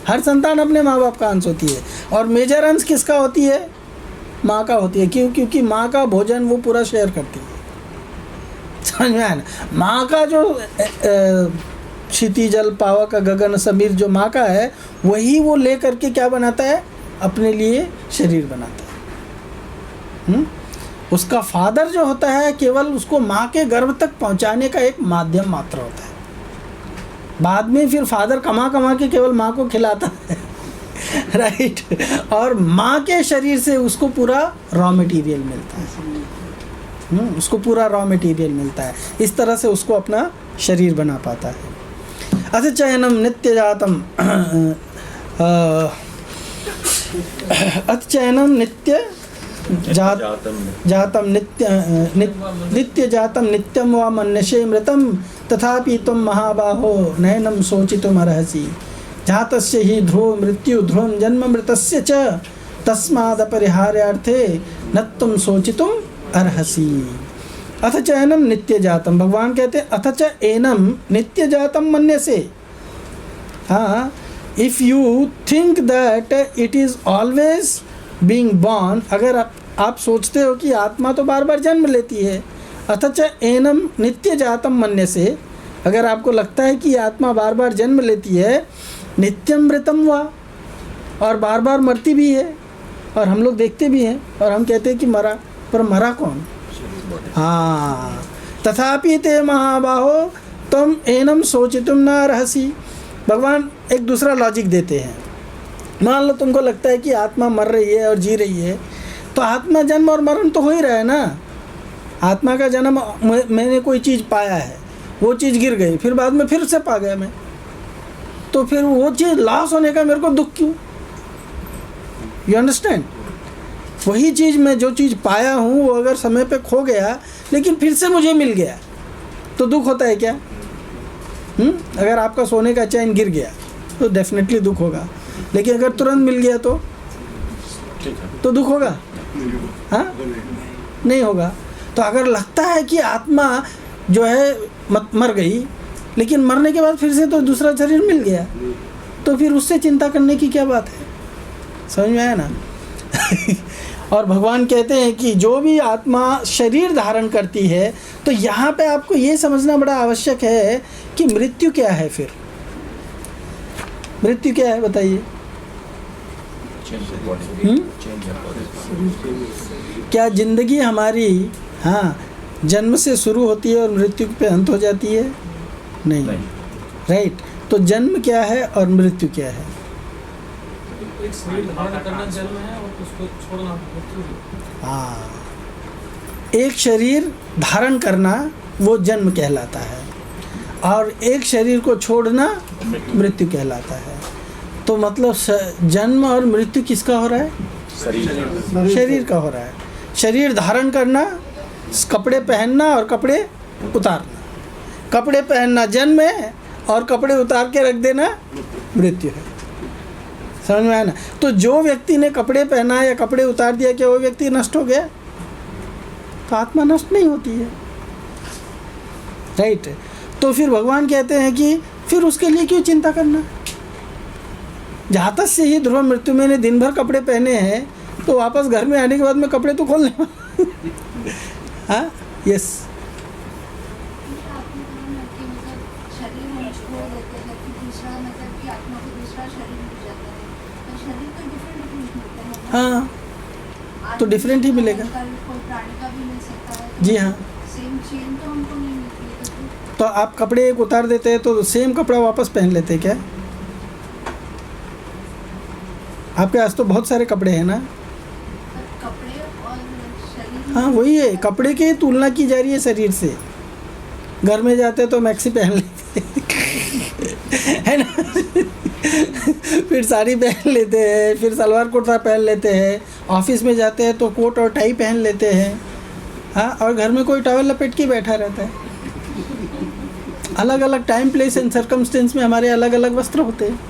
हर संतान अपने माँ बाप का अंश होती है, और मेजर अंश किसका होती है? माँ का होती है। क्यों? क्योंकि माँ का भोजन वो पूरा शेयर करती है, समझ में आया ना। माँ का जो क्षिति जल पावक गगन समीर जो माँ का है, वही वो ले करके क्या बनाता है? अपने लिए शरीर बनाता है। उसका फादर जो होता है केवल उसको माँ के गर्भ तक पहुँचाने का एक माध्यम मात्र होता है। बाद में फिर फादर कमा कमा के केवल माँ को खिलाता है, राइट। और माँ के शरीर से उसको पूरा रॉ मटेरियल मिलता है, उसको पूरा रॉ मटेरियल मिलता है। इस तरह से उसको अपना शरीर बना पाता है। अथ चयनम नित्य जातम, अथ चयनम नित्य जातम नित्य जातम नित्यम व मन्यसे मृतम तथापि तुम महाबाहो नैनम शोचितुम अर्हसि। जातस्य ही ध्रुव मृत्यु ध्रुवं जन्म मृतस्य च तस्मादपरिहार्यार्थे न तुम शोचितुम अर्हसि। अथ च एनम नित्य जातम, भगवान कहते हैं अथ च एनम नित्य जातम मन्यसे। हाँ, if you think that it is always being born, अगर आप सोचते हो कि आत्मा तो बार बार जन्म लेती है, अथ च एनम नित्य जातम मन्यसे, अगर आपको लगता है कि आत्मा बार बार जन्म लेती है, नित्यम मृतम वा, और बार बार मरती भी है, और हम लोग देखते भी हैं, और हम कहते हैं कि मरा, पर मरा कौन? हाँ, तथापि ते महाबाहो तुम एनम शोचितुम न अर्हसि। भगवान एक दूसरा लॉजिक देते हैं। मान लो तुमको लगता है कि आत्मा मर रही है और जी रही है, तो आत्मा जन्म और मरण तो हो ही रहा है ना। आत्मा का जन्म, मैंने कोई चीज़ पाया है, वो चीज़ गिर गई, फिर बाद में फिर से पा गया मैं, तो फिर वो चीज़ लॉस होने का मेरे को दुख क्यों? You understand? वही चीज़ मैं जो चीज़ पाया हूँ वो अगर समय पे खो गया लेकिन फिर से मुझे मिल गया तो दुख होता है क्या? अगर आपका सोने का चैन गिर गया तो डेफिनेटली दुख होगा, लेकिन अगर तुरंत मिल गया तो दुख होगा? हाँ, नहीं होगा। तो अगर लगता है कि आत्मा जो है मर गई, लेकिन मरने के बाद फिर से तो दूसरा शरीर मिल गया, तो फिर उससे चिंता करने की क्या बात है? समझ में आया ना? और भगवान कहते हैं कि जो भी आत्मा शरीर धारण करती है, तो यहाँ पे आपको ये समझना बड़ा आवश्यक है कि मृत्यु क्या है। फिर मृत्यु क्या है बताइए? क्या जिंदगी हमारी जन्म से शुरू होती है और मृत्यु पे अंत हो जाती है? नहीं। राइट। तो जन्म क्या है और मृत्यु क्या है? एक शरीर धारण करना जन्म है और उसको छोड़ना मृत्यु है। एक शरीर धारण करना वो जन्म कहलाता है और एक शरीर को छोड़ना मृत्यु कहलाता है। तो मतलब जन्म और मृत्यु किसका हो रहा है? शरीर शरीर का हो रहा है। शरीर धारण करना, कपड़े पहनना और कपड़े उतारना। कपड़े पहनना जन्म है और कपड़े उतार के रख देना मृत्यु है। समझ में आया ना? तो जो व्यक्ति ने कपड़े पहना या कपड़े उतार दिया, क्या वो व्यक्ति नष्ट हो गया? तो आत्मा नष्ट नहीं होती है, राइट? तो फिर भगवान कहते हैं कि फिर उसके लिए क्यों चिंता करना? जातस्य ही ध्रुव मृत्यु, मैंने दिन भर कपड़े पहने हैं तो वापस घर में आने के बाद में कपड़े तो खोलने हाँ, यस। आपने कहा ना कि मतलब शरीर हम छोड़ देते हैं कि दूसरा, मतलब कि आत्मा को दूसरा शरीर मिल जाता है, तो शरीर तो डिफरेंट मिलते हैं। हाँ, तो डिफरेंट ही मिलेगा। कोई प्राणी का भी मिल सकता है। जी हाँ। सेम चेन तो हमको नहीं मिलती है। तो आप कपड़े एक उतार देते हैं तो सेम कपड़ा वापस पहन लेते हैं क्या? आपके पास तो बहुत सारे कपड़े हैं ना? कपड़े और शरीर, हाँ वही है, कपड़े की तुलना की जा रही है शरीर से। घर में जाते तो मैक्सी पहन लेते है ना, फिर साड़ी पहन लेते हैं, फिर सलवार कुर्ता पहन लेते हैं, ऑफिस में जाते हैं तो कोट और टाई पहन लेते हैं। हाँ, और घर में कोई टॉवल लपेट के बैठा रहता है। अलग अलग टाइम, प्लेस एंड सर्कमस्टेंस में हमारे अलग अलग वस्त्र होते हैं,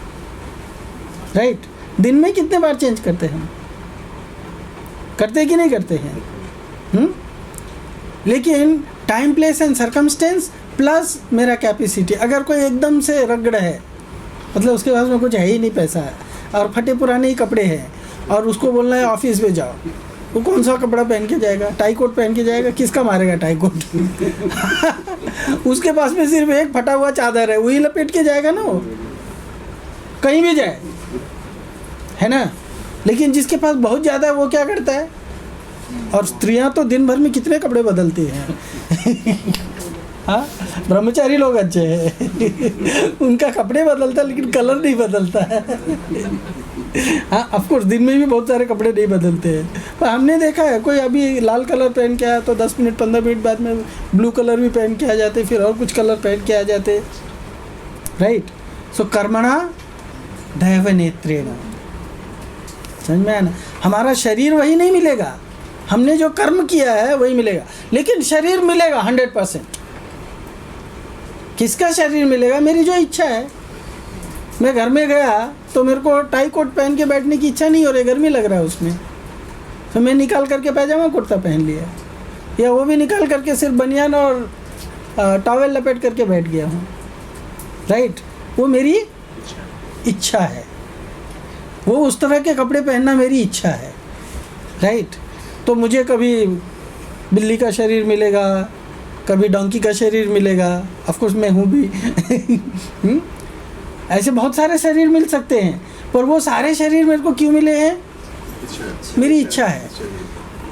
राइट? दिन में कितने बार चेंज करते हैं हम? करते कि नहीं करते हैं? लेकिन time, place and circumstance plus मेरा कैपेसिटी। अगर कोई एकदम से रगड़ है, मतलब उसके पास में कुछ है ही नहीं, पैसा है और फटे पुराने ही कपड़े हैं, और उसको बोलना है ऑफिस में जाओ, वो कौन सा कपड़ा पहन के जाएगा? टाई कोट पहन के जाएगा? किसका मारेगा टाई कोट? उसके पास में सिर्फ एक फटा हुआ चादर है, वही लपेट के जाएगा ना वो, कहीं भी जाए, है ना? लेकिन जिसके पास बहुत ज़्यादा है वो क्या करता है? और स्त्रियां तो दिन भर में कितने कपड़े बदलती हैं। हाँ, ब्रह्मचारी लोग अच्छे हैं, उनका कपड़े बदलता है लेकिन कलर नहीं बदलता है। हाँ, ऑफ कोर्स दिन में भी बहुत सारे कपड़े नहीं बदलते हैं, पर हमने देखा है कोई अभी लाल कलर पहन के आया तो 10 मिनट 15 मिनट बाद में ब्लू कलर भी पहन के आ जाते, फिर और कुछ कलर पहन के आ जाते, राइट? सो कर्मणा दैव नेत्रेण, समझ में आया ना? हमारा शरीर वही नहीं मिलेगा, हमने जो कर्म किया है वही मिलेगा, लेकिन शरीर मिलेगा 100%। किसका शरीर मिलेगा? मेरी जो इच्छा है। मैं घर में गया तो मेरे को टाई कोट पहन के बैठने की इच्छा नहीं हो रही, गर्मी लग रहा है उसमें, तो मैं निकाल करके पैजामा कुर्ता पहन लिया, या वो भी निकाल करके सिर्फ बनियान और टॉवेल लपेट करके बैठ गया हूँ, राइट? वो मेरी इच्छा है, वो उस तरह के कपड़े पहनना मेरी इच्छा है, राइट? तो मुझे कभी बिल्ली का शरीर मिलेगा, कभी डोंकी का शरीर मिलेगा, ऑफ कोर्स मैं हूँ भी। ऐसे बहुत सारे शरीर मिल सकते हैं, पर वो सारे शरीर मेरे को क्यों मिले हैं? मेरी इच्छा है।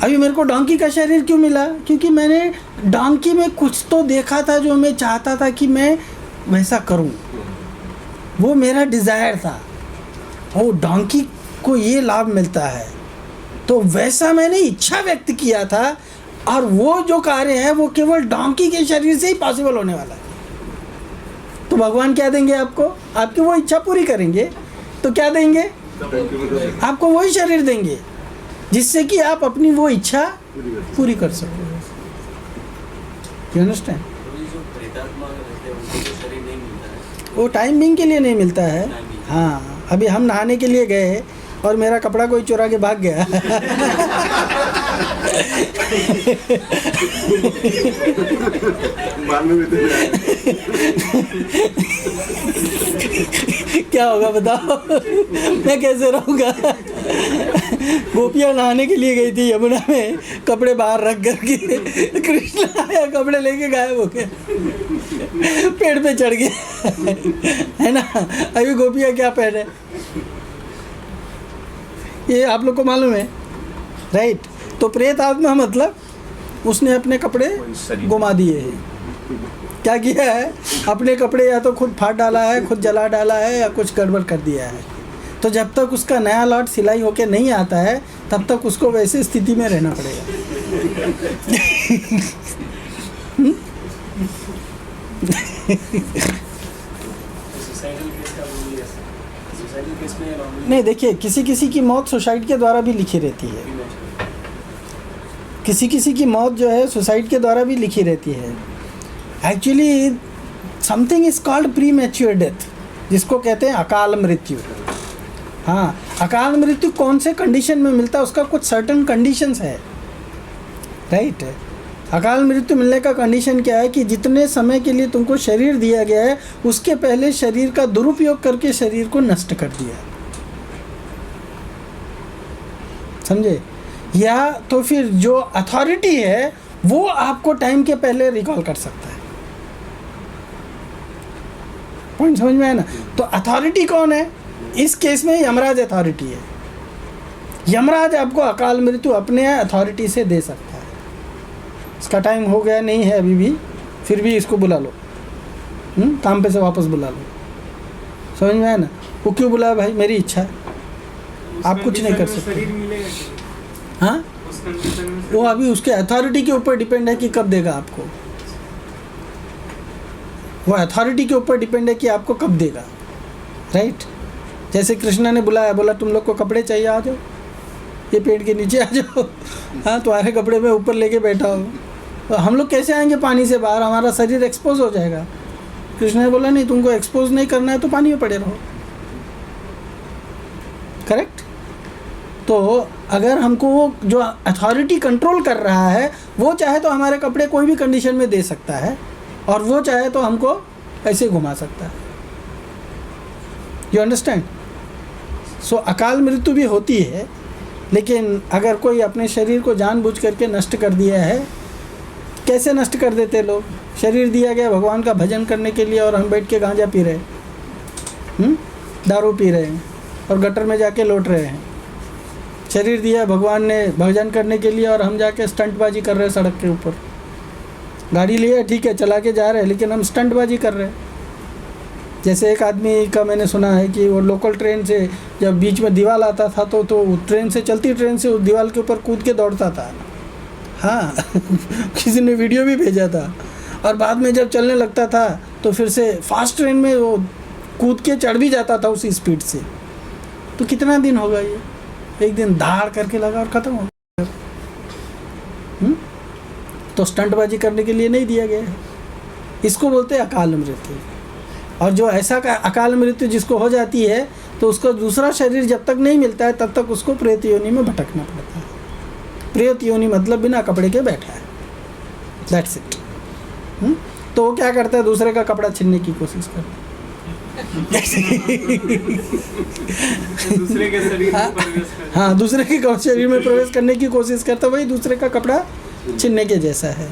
अभी मेरे को डोंकी का शरीर क्यों मिला? क्योंकि मैंने डोंकी में कुछ तो देखा था जो मैं चाहता था कि मैं वैसा करूं, वो मेरा डिज़ायर था। ओ, डोंकी को ये लाभ मिलता है, तो वैसा मैंने इच्छा व्यक्त किया था, और वो जो कार्य है वो केवल डोंकी के शरीर से ही पॉसिबल होने वाला है। तो भगवान क्या देंगे आपको? आपकी वो इच्छा पूरी करेंगे तो क्या देंगे? आपको वही शरीर देंगे जिससे कि आप अपनी वो इच्छा पूरी कर सको। You understand? वो टाइम बिंग के लिए नहीं मिलता है। हाँ, अभी हम नहाने के लिए गए और मेरा कपड़ा कोई चुरा के भाग गया। क्या होगा बताओ? मैं कैसे रहूँगा? गोपियाँ नहाने के लिए गई थी यमुना में, कपड़े बाहर रख करके, कृष्ण आया कपड़े लेके गायब हो गया, पेड़ पे चढ़ गया, है ना? अभी गोपियाँ क्या पहने ये आप लोग को मालूम है, राइट? तो प्रेत आत्मा मतलब उसने अपने कपड़े गुमा दिए हैं। क्या किया है? अपने कपड़े या तो खुद फाड़ डाला है, खुद जला डाला है, या कुछ गड़बड़ कर दिया है। तो जब तक उसका नया लॉट सिलाई होके नहीं आता है तब तक उसको वैसी स्थिति में रहना पड़ेगा। नहीं, देखिए किसी किसी की मौत सुसाइड के द्वारा भी लिखी रहती है, किसी किसी की मौत जो है सुसाइड के द्वारा भी लिखी रहती है। Actually something is called pre mature death, जिसको कहते हैं अकाल मृत्यु। हाँ, अकाल मृत्यु कौन से कंडीशन में मिलता है, उसका कुछ सर्टन कंडीशंस है, राइट। अकाल मृत्यु मिलने का कंडीशन क्या है कि जितने समय के लिए तुमको शरीर दिया गया है उसके पहले शरीर का दुरुपयोग करके शरीर को नष्ट कर दिया, समझे। या तो फिर जो अथॉरिटी है वो आपको टाइम के पहले रिकॉल कर सकता है। पॉइंट समझ में है ना। तो अथॉरिटी कौन है इस केस में? यमराज अथॉरिटी है। यमराज आपको अकाल मृत्यु अपने अथॉरिटी से दे सकता है। इसका टाइम हो गया नहीं है अभी भी, फिर भी इसको बुला लो, काम पे से वापस बुला लो, समझ में है ना। वो क्यों बुलाया भाई? मेरी इच्छा है, आप कुछ नहीं कर सकते। हाँ, वो अभी उसके अथॉरिटी के ऊपर डिपेंड है कि कब देगा आपको। वो अथॉरिटी के ऊपर डिपेंड है कि आपको कब देगा, राइट। जैसे कृष्णा ने बुलाया, बोला तुम लोग को कपड़े चाहिए, आ जाओ, ये पेड़ के नीचे आ जाओ। हाँ, तुम्हारे कपड़े में ऊपर लेके बैठा हो। तो हम लोग कैसे आएंगे पानी से बाहर? हमारा शरीर एक्सपोज हो जाएगा। कृष्ण ने बोला नहीं, तुमको एक्सपोज नहीं करना है तो पानी में पड़े रहो, करेक्ट। तो अगर हमको जो अथॉरिटी कंट्रोल कर रहा है वो चाहे तो हमारे कपड़े कोई भी कंडीशन में दे सकता है, और वो चाहे तो हमको ऐसे घुमा सकता है। You understand? सो अकाल मृत्यु भी होती है, लेकिन अगर कोई अपने शरीर को जानबूझ करके नष्ट कर दिया है, कैसे नष्ट कर देते लोग? शरीर दिया गया भगवान का भजन करने के लिए और हम बैठ के गांजा पी रहे हैं, दारू पी रहे हैं और गटर में जाके लौट रहे हैं। शरीर दिया भगवान ने भजन करने के लिए और हम जाके स्टंटबाजी कर रहे हैं सड़क के ऊपर। गाड़ी लिया, ठीक है, चला के जा रहे हैं, लेकिन हम स्टंटबाजी कर रहे हैं। जैसे एक आदमी का मैंने सुना है कि वो लोकल ट्रेन से जब बीच में दीवार आता था तो ट्रेन से, चलती ट्रेन से उस दीवार के ऊपर कूद के दौड़ता था। हाँ किसी ने वीडियो भी भेजा था। और बाद में जब चलने लगता था तो फिर से फास्ट ट्रेन में वो कूद के चढ़ भी जाता था उसी स्पीड से। तो कितना दिन होगा ये? एक दिन धाड़ करके लगा और ख़त्म हो गया। तो स्टंटबाजी करने के लिए नहीं दिया गया है। इसको बोलते हैं अकाल मृत्यु। और जो ऐसा का अकाल मृत्यु जिसको हो जाती है तो उसको दूसरा शरीर जब तक नहीं मिलता है तब तक उसको प्रेत योनि में भटकना पड़ता है। प्रेत योनि मतलब बिना कपड़े के बैठा है, दैट्स इट। तो वो क्या करता है? दूसरे का कपड़ा छीनने की कोशिश करता है। दूसरे के शरीर में प्रवेश करता है। हाँ, दूसरे के शरीर में प्रवेश करने की कोशिश करता है, वही दूसरे का कपड़ा छीनने के जैसा है।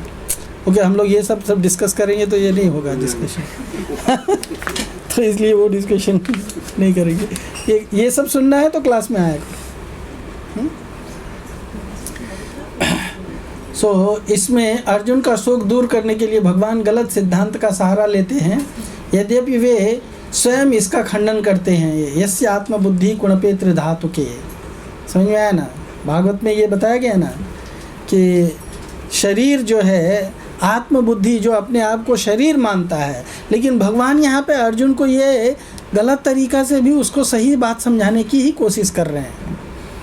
ओके, हम लोग ये सब डिस्कस करेंगे तो ये नहीं होगा डिस्कशन। तो इसलिए वो डिस्कशन नहीं करेंगे। ये सब सुनना है तो क्लास में आया करो। सो इसमें अर्जुन का शोक दूर करने के लिए भगवान गलत सिद्धांत का सहारा लेते हैं, यद्यपि वे स्वयं इसका खंडन करते हैं। यस्य आत्मबुद्धि गुणपेत्र धातु के, समझ में आया ना। भागवत में ये बताया गया ना कि शरीर जो है, आत्मबुद्धि जो अपने आप को शरीर मानता है, लेकिन भगवान यहाँ पे अर्जुन को ये गलत तरीक़ा से भी उसको सही बात समझाने की ही कोशिश कर रहे हैं।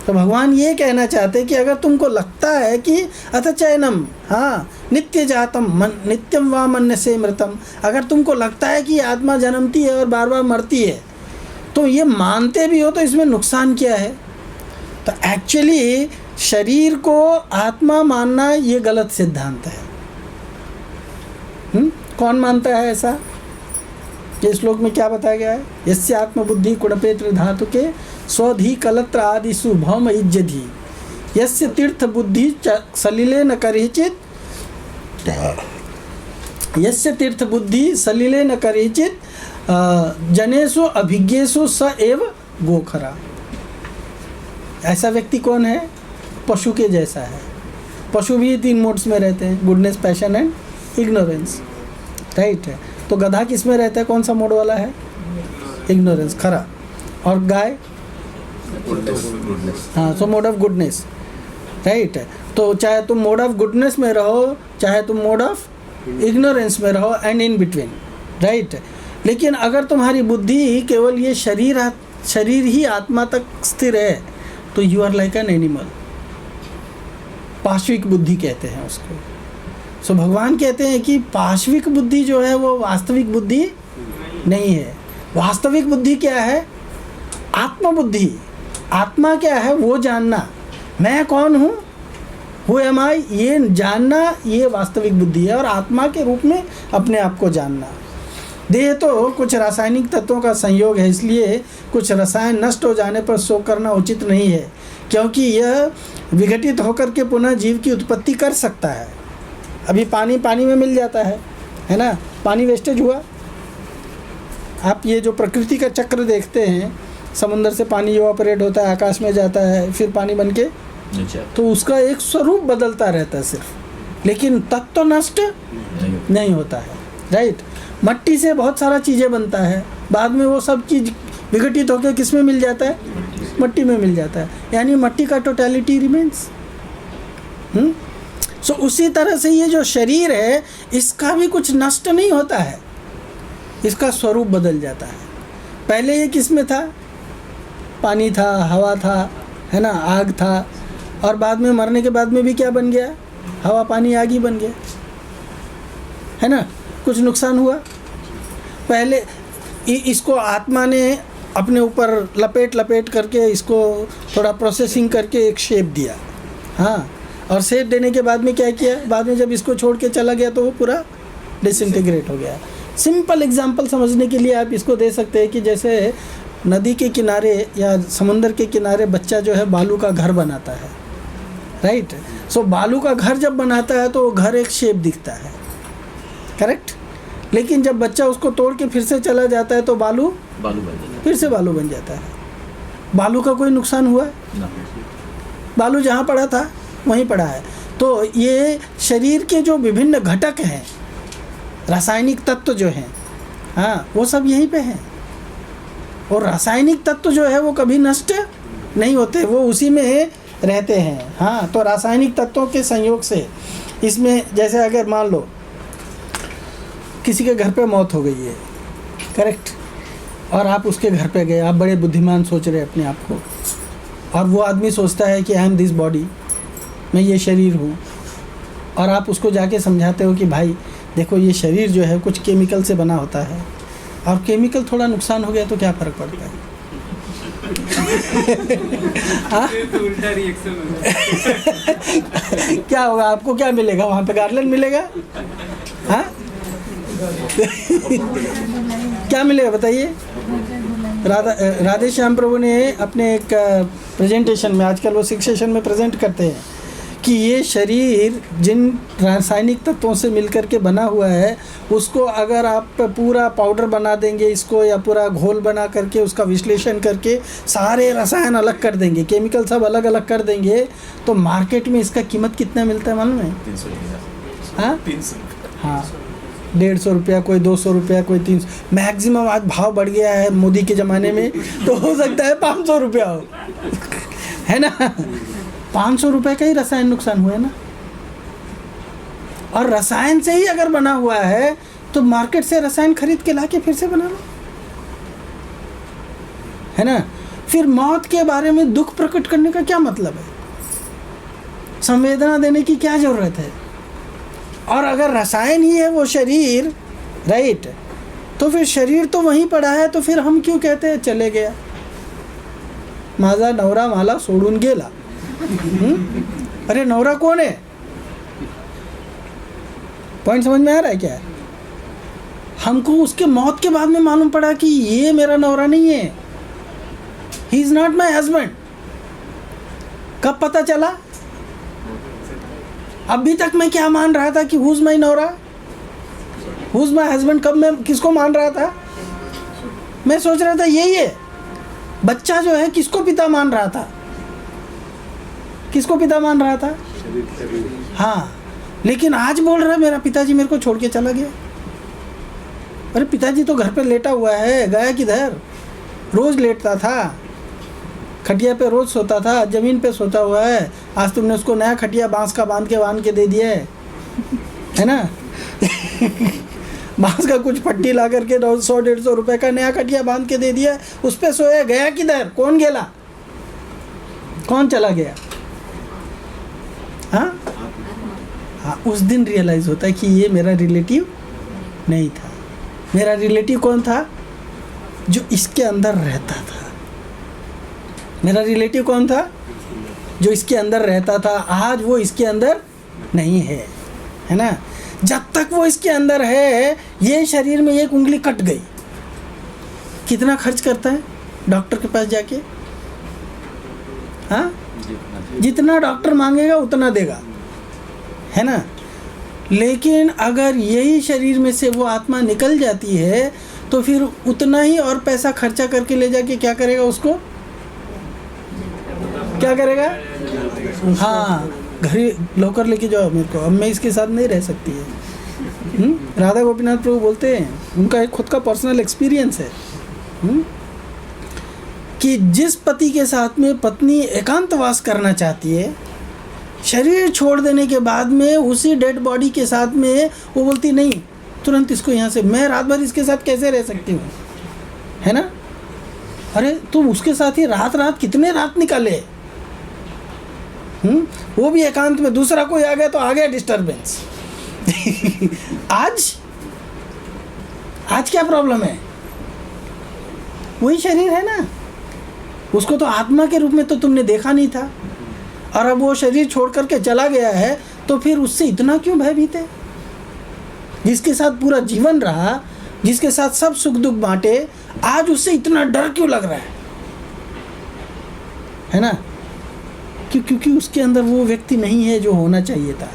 तो भगवान ये कहना चाहते हैं कि अगर तुमको लगता है कि अथ चैनम, हाँ, नित्य जातम नित्यम वा मन्य से मृतम, अगर तुमको लगता है कि आत्मा जन्मती है और बार बार मरती है, तो ये मानते भी हो तो इसमें नुकसान क्या है? तो एक्चुअली शरीर को आत्मा मानना ये गलत सिद्धांत है। कौन मानता है ऐसा? ये श्लोक में क्या बताया गया है? यस्य आत्मबुद्धि कुणपेत्र धातु के स्वधि कलत्र आदिषु भौम इज्जधि यस्य तीर्थ बुद्धि सलिले न करिचित, यस्य तीर्थ बुद्धि सलिले न करिचित जनेषु अभिज्ञेषु स एव गोखरा। ऐसा व्यक्ति कौन है? पशु के जैसा है। पशु भी 3 मोड्स में रहते हैं, goodness, passion and ignorance, right है। तो गधा किस में रहता है? कौन सा मोड वाला है? इग्नोरेंस, खरा। और गाय? हाँ, सो मोड ऑफ गुडनेस, राइट है। तो चाहे तुम मोड ऑफ गुडनेस में रहो, चाहे तुम मोड ऑफ इग्नोरेंस में रहो, एंड इन बिटवीन, राइट। लेकिन अगर तुम्हारी बुद्धि केवल ये शरीर शरीर ही आत्मा तक स्थिर है तो you are like an animal. पाश्विक बुद्धि कहते हैं उसको। सो भगवान कहते हैं कि पाश्विक बुद्धि जो है वो वास्तविक बुद्धि नहीं है। वास्तविक बुद्धि क्या है? आत्म बुद्धि। आत्मा क्या है? वो जानना, मैं कौन हूँ, हु एम आई, ये जानना, ये वास्तविक बुद्धि है। और आत्मा के रूप में अपने आप को जानना। देह तो कुछ रासायनिक तत्वों का संयोग है, इसलिए कुछ रसायन नष्ट हो जाने पर शोक करना उचित नहीं है, क्योंकि यह विघटित होकर के पुनः जीव की उत्पत्ति कर सकता है। अभी पानी में मिल जाता है ना, पानी वेस्टेज हुआ। आप ये जो प्रकृति का चक्र देखते हैं, समुद्र से पानी इवापोरेट होता है, आकाश में जाता है, फिर पानी बन के, तो उसका एक स्वरूप बदलता रहता है सिर्फ, लेकिन तत्व तो नष्ट नहीं होता है, राइट। मट्टी से बहुत सारा चीज़ें बनता है, बाद में वो सब चीज़ विघटित होकर किस में मिल जाता है? मट्टी में मिल जाता है, यानी मट्टी का टोटलिटी रिमेन्स। सो उसी तरह से ये जो शरीर है, इसका भी कुछ नष्ट नहीं होता है, इसका स्वरूप बदल जाता है। पहले ये किस में था? पानी था, हवा था, है ना, आग था, और बाद में मरने के बाद में भी क्या बन गया? हवा, पानी, आग ही बन गया, है ना। कुछ नुकसान हुआ? पहले इसको आत्मा ने अपने ऊपर लपेट करके इसको थोड़ा प्रोसेसिंग करके एक शेप दिया, हाँ, और शेप देने के बाद में क्या किया? बाद में जब इसको छोड़ के चला गया तो वो पूरा डिसइंटीग्रेट हो गया। सिंपल एग्जांपल समझने के लिए आप इसको दे सकते हैं कि जैसे नदी के किनारे या समुंदर के किनारे बच्चा जो है बालू का घर बनाता है, राइट। सो बालू का घर जब बनाता है तो वो घर एक शेप दिखता है, करेक्ट। लेकिन जब बच्चा उसको तोड़ के फिर से चला जाता है तो बालू बन जाता है, फिर से बालू बन जाता है। बालू का कोई नुकसान हुआ? बालू जहाँ पड़ा था वहीं पड़ा है। तो ये शरीर के जो विभिन्न घटक हैं, रासायनिक तत्व जो हैं, हाँ, वो सब यहीं पे हैं। और रासायनिक तत्व जो है वो कभी नष्ट नहीं होते, वो उसी में रहते हैं। हाँ, तो रासायनिक तत्वों के संयोग से इसमें, जैसे अगर मान लो किसी के घर पे मौत हो गई है, करेक्ट, और आप उसके घर पे गए, आप बड़े बुद्धिमान सोच रहे अपने आप को, और वो आदमी सोचता है कि आई एम दिस बॉडी, मैं ये शरीर हूँ, और आप उसको जाके समझाते हो कि भाई देखो ये शरीर जो है कुछ केमिकल से बना होता है, और केमिकल थोड़ा नुकसान हो गया तो क्या फ़र्क पड़ता है? तो उल्टा रिएक्शन क्या होगा? आपको क्या मिलेगा वहाँ पे? गार्लैंड मिलेगा? हाँ क्या मिलेगा बताइए? राधे श्याम प्रभु ने अपने एक प्रेजेंटेशन में, आजकल वो 6 सेशन में प्रेजेंट करते हैं कि ये शरीर जिन रासायनिक तत्वों से मिलकर के बना हुआ है, उसको अगर आप पूरा पाउडर बना देंगे इसको, या पूरा घोल बना करके उसका विश्लेषण करके सारे रसायन अलग कर देंगे, केमिकल सब अलग अलग कर देंगे, तो मार्केट में इसका कीमत कितना मिलता है मालूम है? 300। हाँ 300। हाँ, 150 रुपया, कोई 200 रुपया, कोई 300। मैक्सिमम आज भाव बढ़ गया है मोदी के ज़माने में, तो हो सकता है 500 रुपया हो, है ना। 500 रुपये का ही रसायन नुकसान हुआ है ना। और रसायन से ही अगर बना हुआ है तो मार्केट से रसायन खरीद के लाके फिर से बना लो, है ना। फिर मौत के बारे में दुख प्रकट करने का क्या मतलब है? संवेदना देने की क्या जरूरत है? और अगर रसायन ही है वो शरीर, राइट, तो फिर शरीर तो वहीं पड़ा है, तो फिर हम क्यों कहते हैं चले गया, माझा नवरा मला सोडून गेला? अरे नवरा कौन है? पॉइंट समझ में आ रहा है क्या? हमको उसके मौत के बाद में मालूम पड़ा कि ये मेरा नवरा नहीं है, he is not my husband. कब पता चला? अभी तक मैं क्या मान रहा था कि हुज माई नवरा, हुज माई हस्बैंड। कब मैं किसको मान रहा था? मैं सोच रहा था यही है। बच्चा जो है किसको पिता मान रहा था? किसको पिता मान रहा था? हाँ, लेकिन आज बोल रहा है मेरा पिताजी मेरे को छोड़ के चला गया। अरे पिताजी तो घर पे लेटा हुआ है, गया किधर? रोज लेटता था, खटिया पे रोज सोता था, जमीन पे सोता हुआ है। आज तुमने उसको नया खटिया बांस का बांध के दे दिया है ना। बांस का कुछ पट्टी ला करके 100-150 रुपए का नया खटिया बांध के दे दिया, उस पर सोया, गया किधर, कौन गेला, कौन चला गया? हाँ हाँ, उस दिन रियलाइज होता है कि ये मेरा रिलेटिव नहीं था। मेरा रिलेटिव कौन था? जो इसके अंदर रहता था। मेरा रिलेटिव कौन था? जो इसके अंदर रहता था। आज वो इसके अंदर नहीं है, है ना? जब तक वो इसके अंदर है, ये शरीर में एक उंगली कट गई, कितना खर्च करता है डॉक्टर के पास जाके? हाँ, जितना डॉक्टर मांगेगा उतना देगा, है ना? लेकिन अगर यही शरीर में से वो आत्मा निकल जाती है तो फिर उतना ही और पैसा खर्चा करके ले जाके क्या करेगा? उसको क्या करेगा? हाँ, घर लौकर लेके जाओ मेरे को, अब मैं इसके साथ नहीं रह सकती है। राधा गोपीनाथ प्रभु बोलते हैं, उनका एक खुद का पर्सनल एक्सपीरियंस है कि जिस पति के साथ में पत्नी एकांतवास करना चाहती है, शरीर छोड़ देने के बाद में उसी डेड बॉडी के साथ में वो बोलती नहीं, तुरंत इसको यहाँ से, मैं रात भर इसके साथ कैसे रह सकती हूँ, है ना? अरे तुम उसके साथ ही रात रात कितने रात निकाले, वो भी एकांत में, दूसरा कोई आ गया तो आ गया डिस्टर्बेंस। आज क्या प्रॉब्लम है? वही शरीर है ना, उसको तो आत्मा के रूप में तो तुमने देखा नहीं था, और अब वो शरीर छोड़ करके चला गया है, तो फिर उससे इतना क्यों भयभीत है? जिसके साथ पूरा जीवन रहा, जिसके साथ सब सुख दुख बांटे, आज उससे इतना डर क्यों लग रहा है ना? क्योंकि उसके अंदर वो व्यक्ति नहीं है जो होना चाहिए था।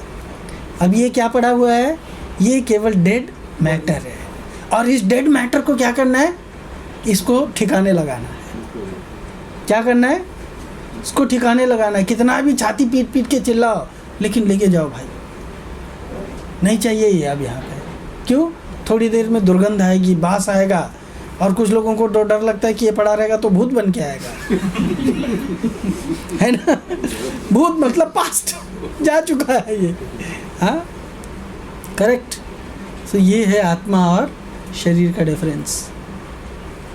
अब ये क्या पड़ा हुआ है? ये केवल डेड मैटर है, और इस डेड मैटर को क्या करना है? इसको ठिकाने लगाना है। क्या करना है? इसको ठिकाने लगाना है। कितना भी छाती पीट पीट के चिल्लाओ, लेकिन लेके जाओ भाई, नहीं चाहिए ये अब यहाँ पे। क्यों? थोड़ी देर में दुर्गंध आएगी, बास आएगा, और कुछ लोगों को डर लगता है कि ये पड़ा रहेगा तो भूत बन के आएगा। है ना? भूत मतलब पास्ट जा चुका है ये। हाँ, करेक्ट। तो ये है आत्मा और शरीर का डिफरेंस,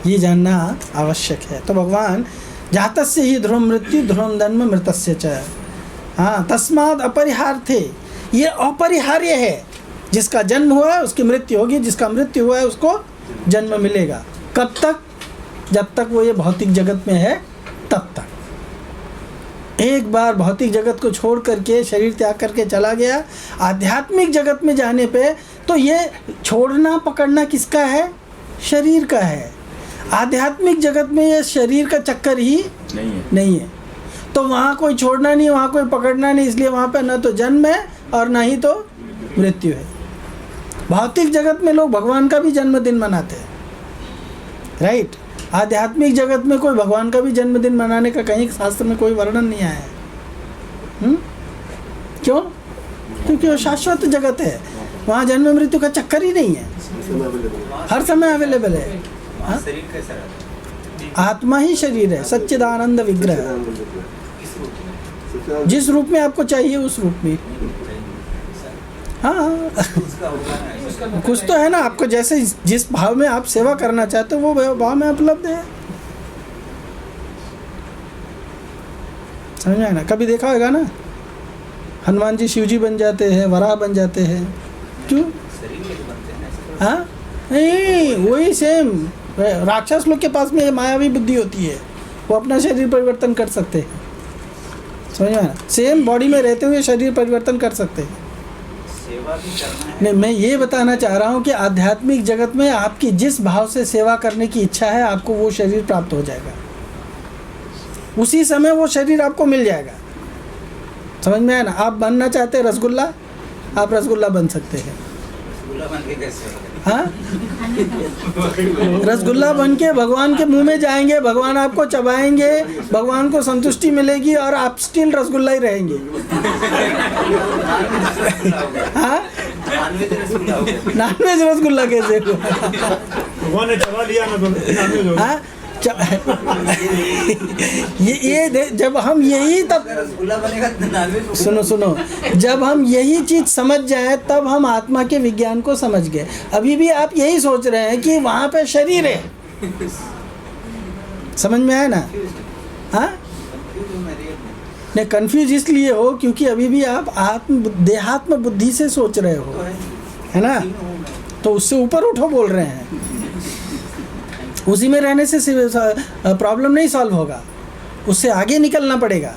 ये जानना आवश्यक है। तो भगवान जातस्य ही ध्रुवं मृत्यु ध्रुवं जन्म मृतस्य च, हाँ, तस्माद् अपरिहार्थे, ये अपरिहार्य है। जिसका जन्म हुआ है उसकी मृत्यु होगी, जिसका मृत्यु हुआ है उसको जन्म मिलेगा। कब तक? जब तक वो ये भौतिक जगत में है तब तक। एक बार भौतिक जगत को छोड़ करके, शरीर त्याग करके चला गया, आध्यात्मिक जगत में जाने पे तो ये छोड़ना पकड़ना किसका है? शरीर का है। आध्यात्मिक जगत में ये शरीर का चक्कर ही नहीं है। तो वहाँ कोई छोड़ना नहीं, वहाँ कोई पकड़ना नहीं, इसलिए वहाँ पे ना तो जन्म है और ना ही तो मृत्यु है। भौतिक जगत में लोग भगवान का भी जन्मदिन मनाते हैं, राइट? आध्यात्मिक जगत में कोई भगवान का भी जन्मदिन मनाने का कहीं शास्त्र में कोई वर्णन नहीं आया है। क्यों? क्योंकि वो शाश्वत जगत है, वहाँ जन्म मृत्यु का चक्कर ही नहीं है, हर समय अवेलेबल है। शरीर कैसा रहता है? आत्मा ही शरीर है, सच्चिदानंद विग्रह, जिस रूप में आपको चाहिए उस रूप में। हाँ, कुछ तो है ना, आपको जैसे जिस भाव में आप सेवा करना चाहते हो वो भाव में उपलब्ध है। समझ आया ना? कभी देखा होगा ना, हनुमान जी शिव जी बन जाते हैं, वराह बन जाते हैं, क्यों? हाँ, नहीं, वही सेम राक्षस लोग के पास में मायावी बुद्धि होती है, वो अपना शरीर परिवर्तन कर सकते हैं। समझ में आया? सेम बॉडी में रहते हुए शरीर परिवर्तन कर सकते हैं। सेवा भी करना है। नहीं, मैं ये बताना चाह रहा हूँ कि आध्यात्मिक जगत में आपकी जिस भाव से सेवा करने की इच्छा है, आपको वो शरीर प्राप्त हो जाएगा, उसी समय वो शरीर आपको मिल जाएगा। समझ में आया ना? आप बनना चाहते हैं रसगुल्ला, आप रसगुल्ला बन सकते हैं। रसगुल्ला बन के कैसे? हाँ, रसगुल्ला बन के भगवान के मुंह में जाएंगे, भगवान आपको चबाएंगे, भगवान को संतुष्टि मिलेगी और आप स्टिल रसगुल्ला ही रहेंगे। हाँ, नॉनवेज रसगुल्ला कैसे? भगवान ने चबा लिया ना, हाँ, जब हम यही तब रसगुल्ला बनेगा तो नॉनवेज सुनो, जब हम यही चीज़ समझ जाए तब हम आत्मा के विज्ञान को समझ गए। अभी भी आप यही सोच रहे हैं कि वहाँ पे शरीर है। समझ में आया ना? हाँ, नहीं कंफ्यूज इसलिए हो क्योंकि अभी भी आप देहात्म बुद्धि से सोच रहे हो, है ना? तो उससे ऊपर उठो बोल रहे हैं। उसी में रहने से प्रॉब्लम नहीं सॉल्व होगा, उससे आगे निकलना पड़ेगा।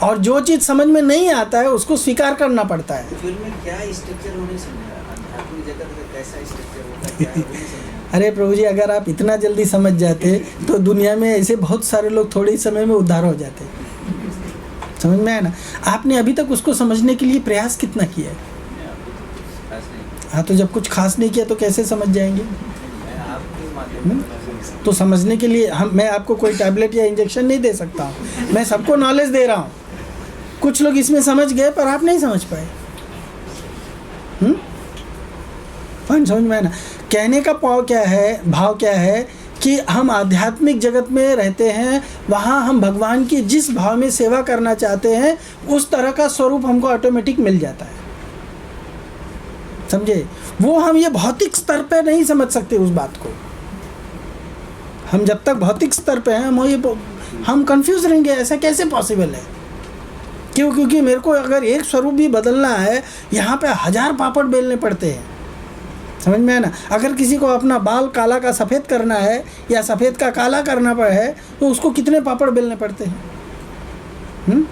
और जो चीज़ समझ में नहीं आता है उसको स्वीकार करना पड़ता है। फिर में क्या स्ट्रक्चर होने समझा, आध्यात्मिक जगत में कैसा स्ट्रक्चर होता है क्या है, वो नहीं समझा। अरे प्रभु जी, अगर आप इतना जल्दी समझ जाते तो दुनिया में ऐसे बहुत सारे लोग थोड़े ही समय में उद्धार हो जाते। समझ में आया ना? आपने अभी तक उसको समझने के लिए प्रयास कितना किया है? हाँ, तो जब कुछ खास नहीं किया तो कैसे समझ जाएंगे? तो समझने के लिए मैं आपको कोई टैबलेट या इंजेक्शन नहीं दे सकता हूँ, मैं सबको नॉलेज दे रहा हूँ। कुछ लोग इसमें समझ गए पर आप नहीं समझ पाए। पॉइंट समझ में आया ना? कहने का भाव क्या है कि हम आध्यात्मिक जगत में रहते हैं, वहाँ हम भगवान की जिस भाव में सेवा करना चाहते हैं उस तरह का स्वरूप हमको ऑटोमेटिक मिल जाता है। समझे? वो हम ये भौतिक स्तर पे नहीं समझ सकते उस बात को। हम जब तक भौतिक स्तर पे हैं हम कंफ्यूज रहेंगे, ऐसा कैसे पॉसिबल है? क्यों? क्योंकि मेरे को अगर एक स्वरूप भी बदलना है, यहाँ पे 1000 पापड़ बेलने पड़ते हैं। समझ में आया ना? अगर किसी को अपना बाल काला का सफ़ेद करना है या सफ़ेद का काला करना है तो उसको कितने पापड़ बेलने पड़ते हैं?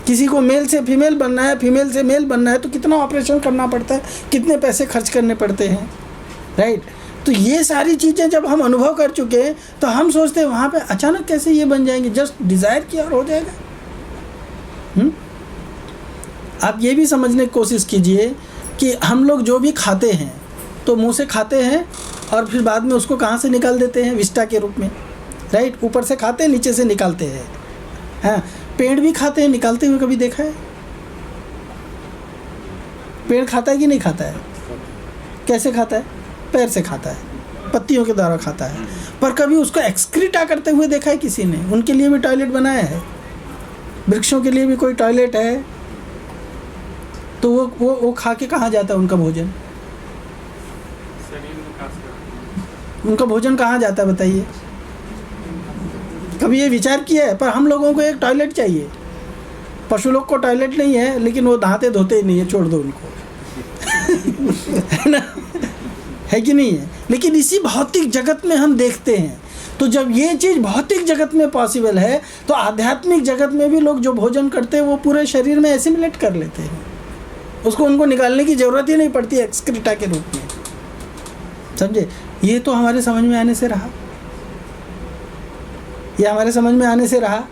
किसी को मेल से फीमेल बनना है, फीमेल से मेल बनना है तो कितना ऑपरेशन करना पड़ता है, कितने पैसे खर्च करने पड़ते हैं, राइट? तो ये सारी चीज़ें जब हम अनुभव कर चुके हैं तो हम सोचते हैं वहाँ पे अचानक कैसे ये बन जाएंगे, जस्ट डिज़ायर किया और हो जाएगा। आप ये भी समझने की कोशिश कीजिए कि हम लोग जो भी खाते हैं तो मुंह से खाते हैं और फिर बाद में उसको कहाँ से निकाल देते हैं? विष्टा के रूप में, राइट? ऊपर से खाते हैं, नीचे से निकालते हैं। हाँ, पेड़ भी खाते हैं, निकालते हुए कभी देखा है? पेड़ खाता है कि नहीं खाता है? कैसे खाता है? पैर से खाता है, पत्तियों के द्वारा खाता है। पर कभी उसको एक्सक्रीटा करते हुए देखा है किसी ने? उनके लिए भी टॉयलेट बनाया है, वृक्षों के लिए भी कोई टॉयलेट है। तो वो खा के कहाँ जाता है उनका भोजन? उनका भोजन कहाँ जाता है बताइए? कभी ये विचार किया है? पर हम लोगों को एक टॉयलेट चाहिए। पशु लोग को टॉयलेट नहीं है, लेकिन वो नहाते धोते ही नहीं है, छोड़ दो उनको। है ना? है कि नहीं है? लेकिन इसी भौतिक जगत में हम देखते हैं। तो जब ये चीज़ भौतिक जगत में पॉसिबल है तो आध्यात्मिक जगत में भी लोग जो भोजन करते हैं वो पूरे शरीर में एसिमिलेट कर लेते हैं। उसको उनको निकालने की ज़रूरत ही नहीं पड़ती एक्सक्रीटा के रूप में। समझे? ये तो हमारे समझ में आने से रहा, ये हमारे समझ में आने से रहा,